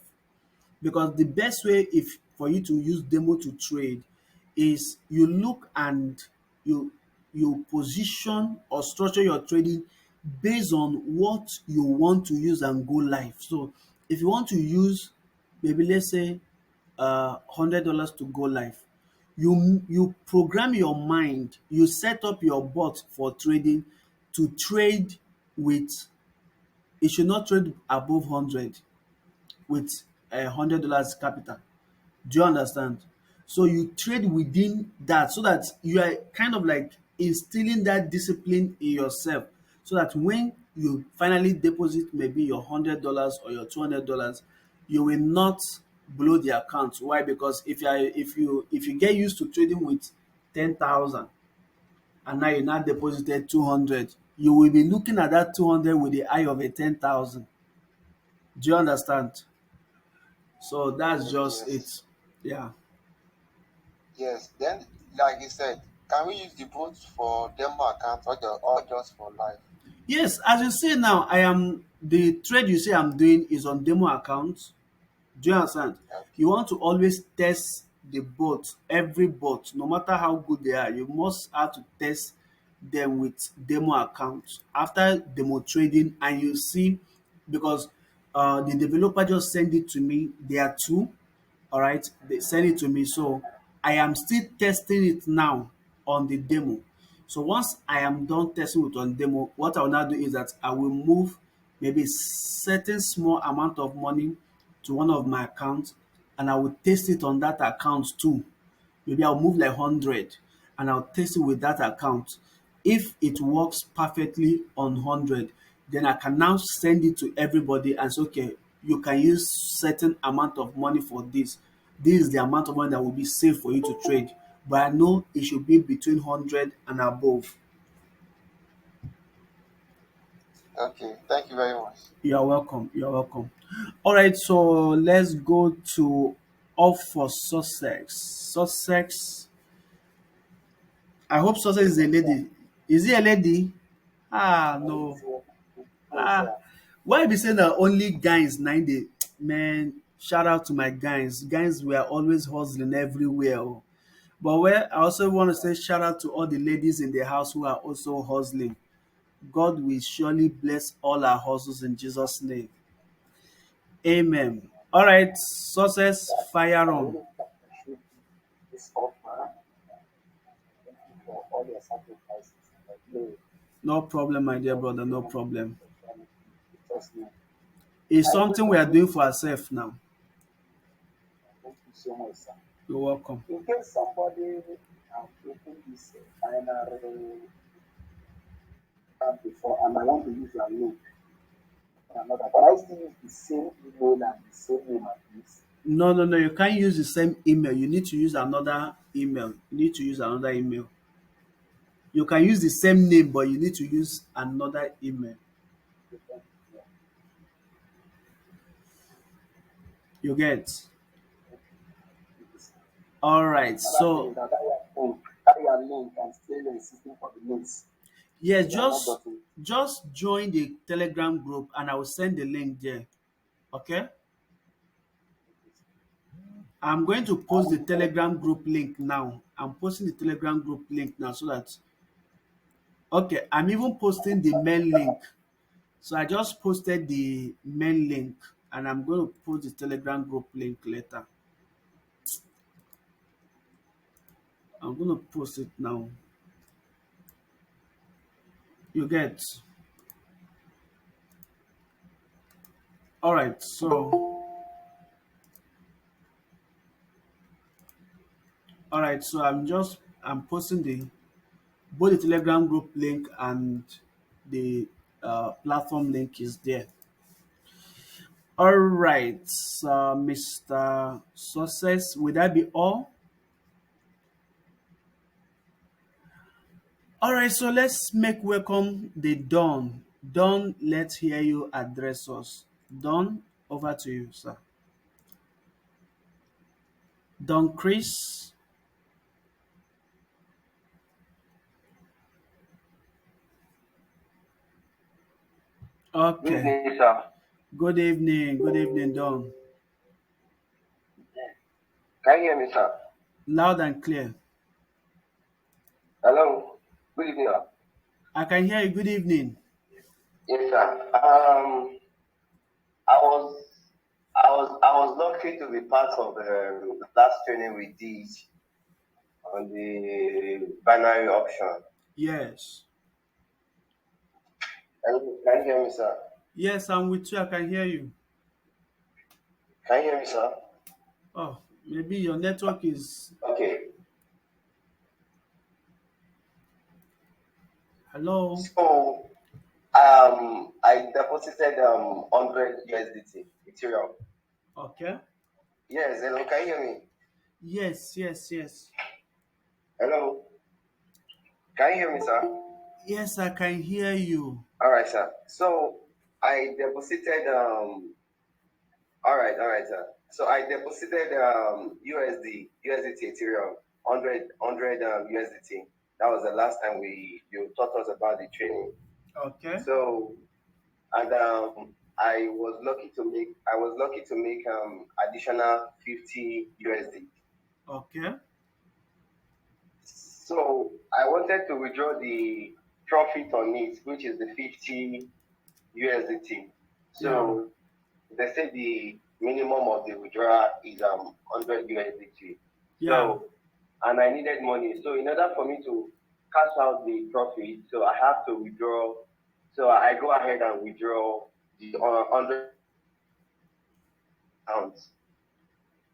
because the best way if for you to use demo to trade is you look and you you position or structure your trading based on what you want to use and go live. So if you want to use maybe let's say $100 to go live, you program your mind, you set up your bot for trading to trade with, it should not trade above 100 with $100 capital. Do you understand? So you trade within that so that you are kind of like instilling that discipline in yourself, so that when you finally deposit maybe your $100 or your $200, you will not blow the account. Why? Because if you get used to trading with 10,000 and now you now deposited 200, you will be looking at that 200 with the eye of a 10,000. Do you understand? So that's just Yes. it. Yeah. Yes, then like you said, can we use the both for demo account or just for live? Yes, as you see now, I am the trade you say I'm doing is on demo account. Do you understand? Okay. You want to always test the bot, every bot, no matter how good they are. You must have to test them with demo accounts. After demo trading, and you see, because the developer just sent it to me. There are two. All right, they send it to me. So I am still testing it now on the demo. So once I am done testing it on demo, what I will now do is that I will move maybe certain small amount of money to one of my accounts, and I will test it on that account too. Maybe I'll move like 100 and I'll test it with that account. If it works perfectly on 100, then I can now send it to everybody and say, okay, you can use certain amount of money for this. This is the amount of money that will be safe for you to trade. But I know it should be between 100 and above. Okay. Thank you very much. You're welcome. You're welcome. All right, so let's go to off for Sussex. Sussex. I hope Sussex is a Yes, sir. lady. Is he a lady? Ah, Yes, no. sir. Yes, Ah, sir. why be saying that only guys 9 day? Man, Shout out to my guys. Guys, we are always hustling everywhere. Oh. But where I also want to say shout out to all the ladies in the house who are also hustling. God will surely bless all our hustles in Jesus' name. Amen. All right, success, fire I on. really appreciate this offer. Thank you for all your sacrifices. I really No problem, my dear love brother. the No one problem. especially just now. It's I something we are quickly, doing for ourselves now. thank you so much, sir. You're welcome. In case somebody opened this binary before and I want to use your link for another, but I still use the same email and the same name at least. No, no, no. You can't use the same email. You need to use another email. You need to use another email. You can use the same name, but you need to use another email. Yeah. You get? It's All right. another thing So, is that your link and still insisting for the links. yes, We have not just gotten. just join the Telegram group, and I will send the link there. Okay? I'm going to I'm post the in the Telegram Telegram group. group link now. I'm posting the Telegram group link now so that okay, I'm even posting the main link. So I just posted the main link and I'm going to post the Telegram group link later. I'm going to post it now. You get? All right. So I'm posting the both the Telegram group link and the platform link is there. All right, Mr. Success, would that be all? All right, so let's make welcome the Don. Don, let's hear you address us. Don, over to you, sir. Don Chris. Good Okay. evening, sir. Good evening. Good evening, Don. Can you hear me, sir? Loud and clear. Hello. Good evening, sir. I can hear you. Good evening. Yes, sir. I was, I was lucky to be part of the last training we did on the binary option. Yes. Can you hear me, sir? Yes, I'm with you. I can hear you. Can you hear me, sir? Oh, maybe your network is. Okay. Hello. So, I deposited 100 USDT Ethereum. Okay. Yes. Hello. Can you hear me? Yes, yes, yes. Hello. Can you hear me, sir? Yes, I can hear you. All right, sir. So I deposited all right, sir. So I deposited USDT Ethereum 100 USDT. That was the last time we you taught us about the training. Okay. So and I was lucky to make additional 50 USD. Okay. So I wanted to withdraw the profit on it, which is the 50 USDT. Yeah. So they say the minimum of the withdrawal is 100 USDT. Yeah. So and I needed money. So in order for me to cash out the profit, so I have to withdraw. So I go ahead and withdraw the 100 pounds.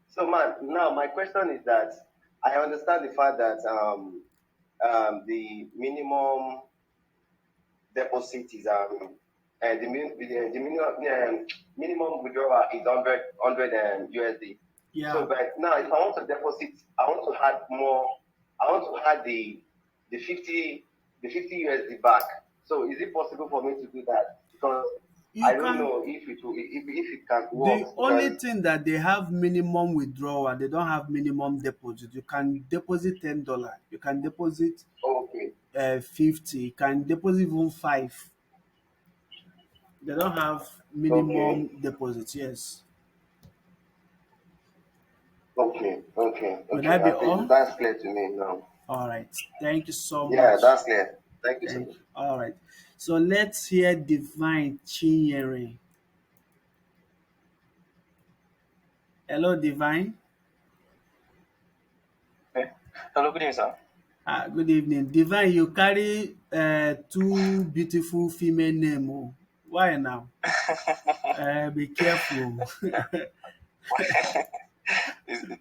So man, now my question is that I understand the fact that the minimum deposit is minimum withdrawal is 100 USD. So, Yeah. but now if I want to deposit, I want to add more. I want to add the 50 USD back. So, is it possible for me to do that? Because I You don't can. know if it will, if it can work. The only Because thing that they have minimum withdrawal, they don't have minimum deposit. You can deposit $10. You can deposit okay, 50. You can deposit even 5. They don't have okay, minimum deposit. Yes. Okay, okay, Would okay. that be I think all? that's clear to me now. All right. Thank you so Yeah, much. that's clear. Thank you so Thank much. you. All right. So let's hear Divine Chinyere. Hello, Divine. Okay. Hello, good evening, sir. Good evening. Divine, you carry two beautiful female name. Oh. Why now? Be careful.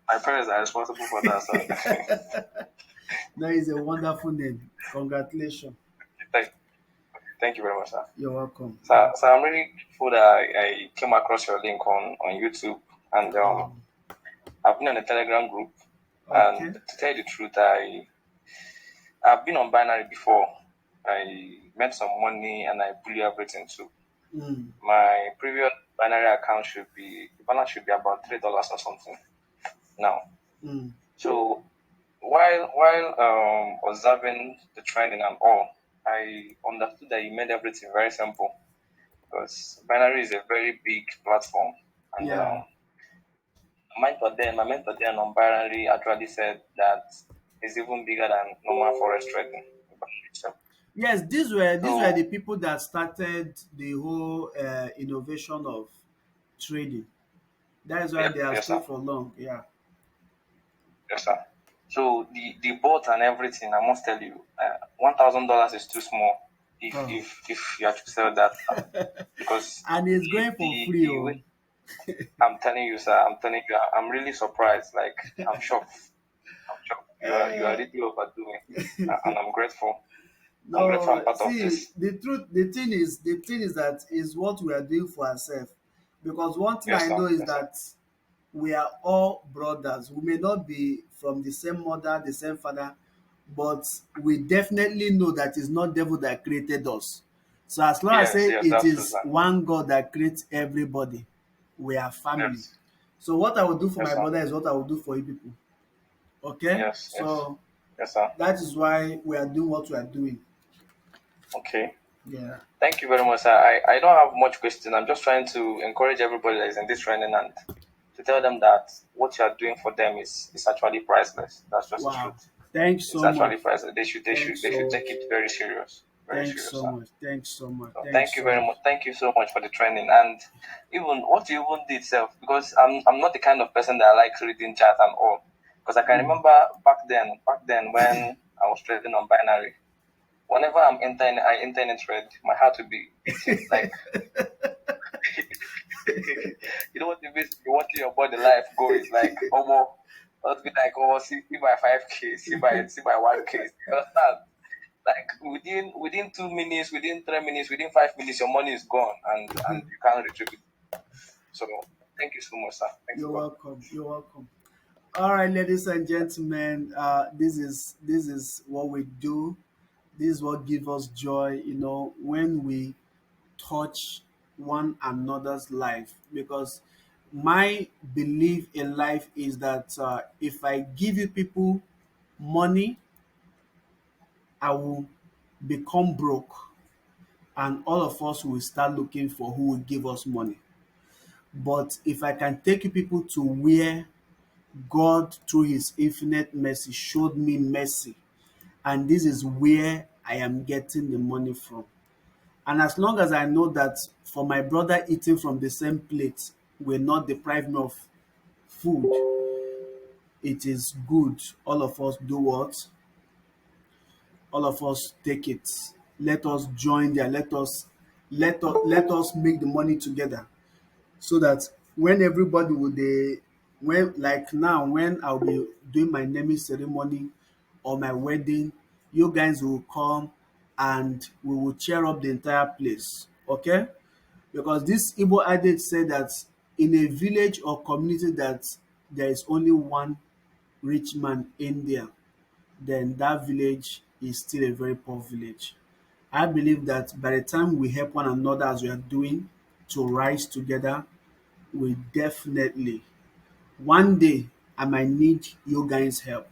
My parents are responsible for that, sir. That is a wonderful name. Congratulations. thank, thank you very much, sir. You're welcome. You're So welcome. I'm really grateful that I came across your link on YouTube, and Oh, I've been on a Telegram group. And okay. to tell you the truth, I've been on binary before. I made some money and I blew everything too. Mm, My previous binary account should be the balance should be about $3 or something now. mm, So while observing the trending and all, I understood that you made everything very simple because binary is a very big platform, and yeah. my mentor then on binary actually said that it's even bigger than normal forex trading. So, Yes, these were the so people that started the whole innovation of trading. That is why yep, they are yes still sir, for long. Yeah. yes sir. So the bot and everything, I must tell you, $1,000 is too small Oh. if you have to sell that, sir. Because And it's going for free. the way Oh. I'm telling you, sir, I'm telling you, I'm really surprised. Like I'm shocked. I'm shocked. You are Eh, really overdoing, and I'm grateful. I'm grateful I'm no, part of see, this. the thing is that is what we are doing for ourselves. Because one thing Yes, I sir. know is Yes, sir. that we are all brothers. We may not be from the same mother, the same father, but we definitely know that it's not devil that created us. So as long as Yes, say yes, it that's true, is sir. one God that creates everybody, we are family. Yes, So what I will do for yes, my sir. brother is what I will do for you people. Okay? Yes, yes, So yes, sir. that is why we are doing what we are doing. Okay. Yeah. Thank you very much, sir. I don't have much question. I'm just trying to encourage everybody that is in this training and to tell them that what you are doing for them is actually priceless. That's just the Wow. truth. Thanks It's so much. actually priceless. They should take it very Thanks serious, so sir. much. Thanks so much. So Thanks thank you so very much. much. Thank you so much for the training and even what you even did self because I'm not the kind of person that I like reading chat and all. Because I can Mm. remember back then when I was trading on binary. Whenever I enter in a trade, my heart will be beating like you know what it means to be watching your body life go is like almost not be like see by 5K, see by 1K. You understand? Like within 2 minutes, within 3 minutes, within 5 minutes, your money is gone and you can't retrieve it. So thank you so much, sir. Thanks a You're lot. welcome. You're welcome. All right, ladies and gentlemen, this is what we do. This is what gives us joy, when we touch one another's life. Because my belief in life is that if I give you people money, I will become broke, and all of us will start looking for who will give us money. But if I can take you people to where God, through His infinite mercy, showed me mercy, and this is where I am getting the money from. And as long as I know that for my brother eating from the same plate will not deprive me of food, it is good. All of us do what? All of us take it. Let us join there. Let us make the money together, so that when everybody will they when like now when I'll be doing my naming ceremony or my wedding, you guys will come and we will cheer up the entire place. Okay? Because this Igbo adage said that in a village or community that there is only one rich man in there, then that village is still a very poor village. I believe that by the time we help one another as we are doing to rise together, we definitely one day I might need you guys' help.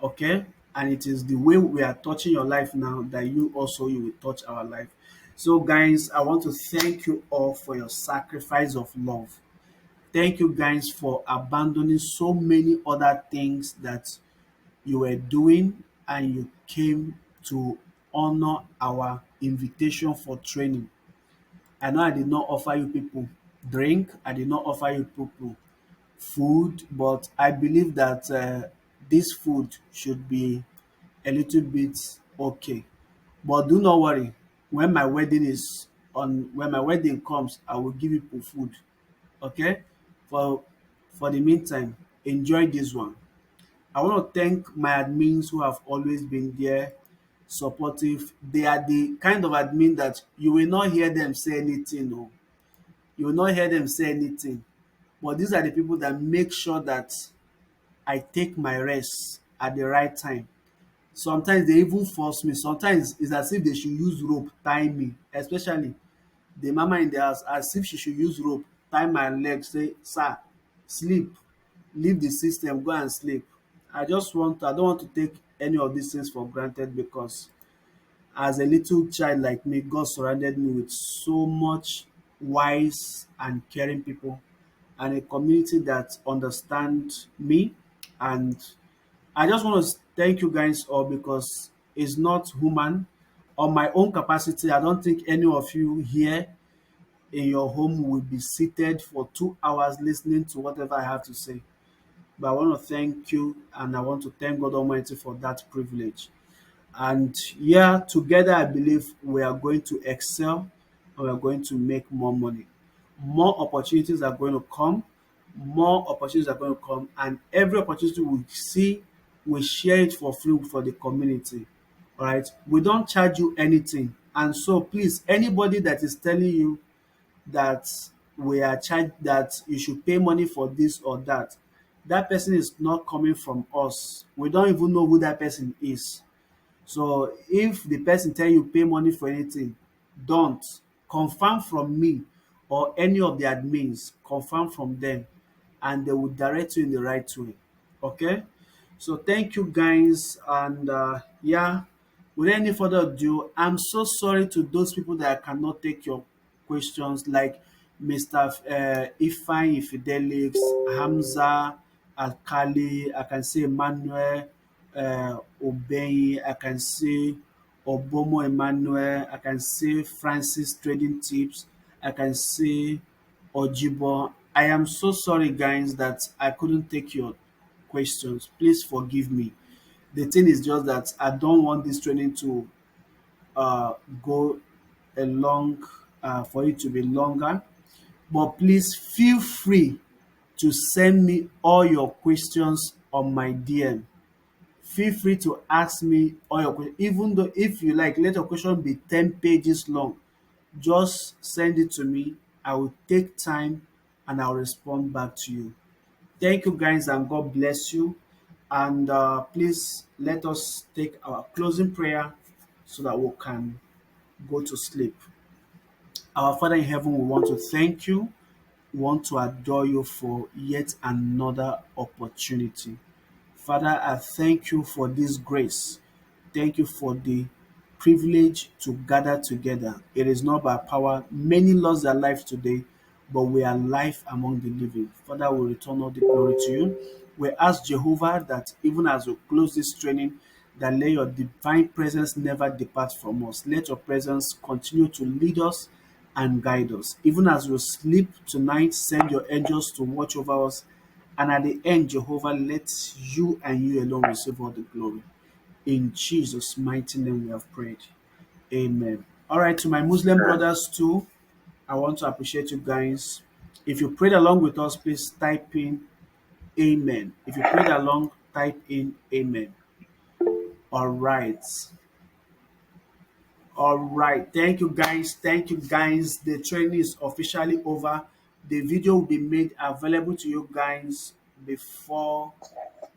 Okay? And it is the way we are touching your life now that you will touch our life. So guys, I want to thank you all for your sacrifice of love. Thank you guys for abandoning so many other things that you were doing and you came to honor our invitation for training. I know I did not offer you people drink, I did not offer you people food, but I believe that this food should be a little bit okay. But do not worry, when my wedding comes, I will give you people food. Okay? For for the meantime, enjoy this one. I want to thank my admins who have always been there, supportive. They are the kind of admin that you will not hear them say anything. No, you will not hear them say anything. But these are the people that make sure that I take my rest at the right time. Sometimes they even force me. Sometimes it's as if they should use rope tie me, especially the mama in the house, as if she should use rope tie my leg, say, "Sir, sleep, leave the system, go and sleep." I don't want to take any of these things for granted because as a little child like me, God surrounded me with so much wise and caring people and a community that understand me. And I just want to thank you guys all because it's not human. On my own capacity, I don't think any of you here in your home will be seated for 2 hours listening to whatever I have to say. But I want to thank you and I want to thank God Almighty for that privilege. And yeah, together I believe we are going to excel and we are going to make more money. More opportunities are going to come, more opportunities are going to come, and every opportunity we see, we share it for free for the community. All right, we don't charge you anything, and so please, anybody that is telling you that we are charged that you should pay money for this or that, that person is not coming from us. We don't even know who that person is. So if the person tell you pay money for anything, don't. Confirm from me or any of the admins, confirm from them and they will direct you in the right way. Okay? So thank you guys and yeah, without any further ado, I'm so sorry to those people that I cannot take your questions like Mr. Ifeanyi Fidelix, Hamza, Alkali, I can say Emmanuel, Obeyi, I can say Obomo Emmanuel, I can say Francis Trading Tips, I can say Ojibo. I am so sorry, guys, that I couldn't take your questions. Please forgive me. The thing is just that I don't want this training to go along for it to be longer. But please feel free to send me all your questions on my DM. Feel free to ask me all your questions. Even though if you like, let your question be 10 pages long. Just send it to me. I will take time and I'll respond back to you. Thank you guys and God bless you. And please let us take our closing prayer so that we can go to sleep. Our Father in heaven, we want to thank you. We want to adore you for yet another opportunity. Father, I thank you for this grace. Thank you for the privilege to gather together. It is not by power. Many lost their life today, but we are life among the living. Father, we return all the glory to you. We ask Jehovah that even as we close this training, that let your divine presence never depart from us. Let your presence continue to lead us and guide us. Even as we sleep tonight, send your angels to watch over us. And at the end, Jehovah, let you and you alone receive all the glory. In Jesus' mighty name we have prayed. Amen. All right, to my Muslim brothers too, I want to appreciate you guys. If you prayed along with us, please type in Amen. If you prayed along, type in Amen. All right. All right. Thank you guys. Thank you guys. The training is officially over. The video will be made available to you guys before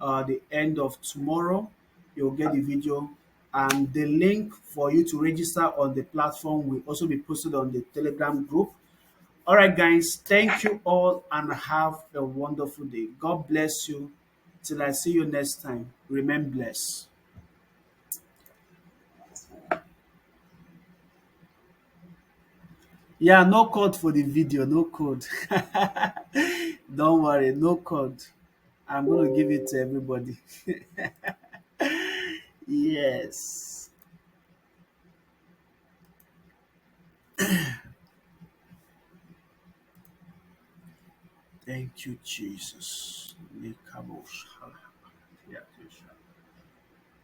the end of tomorrow. You'll get the video and the link for you to register on the platform will also be posted on the Telegram group. All right, guys. Thank you all and have a wonderful day. God bless you. Till I see you next time. Remain blessed. Yeah, no code for the video. No code. Don't worry, no code. I'm gonna give it to everybody. Yes. Thank you, Jesus. Likabosh halakatiatusha.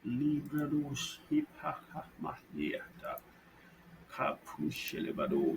Libradosh hipaka mahliata. Kapushelebado.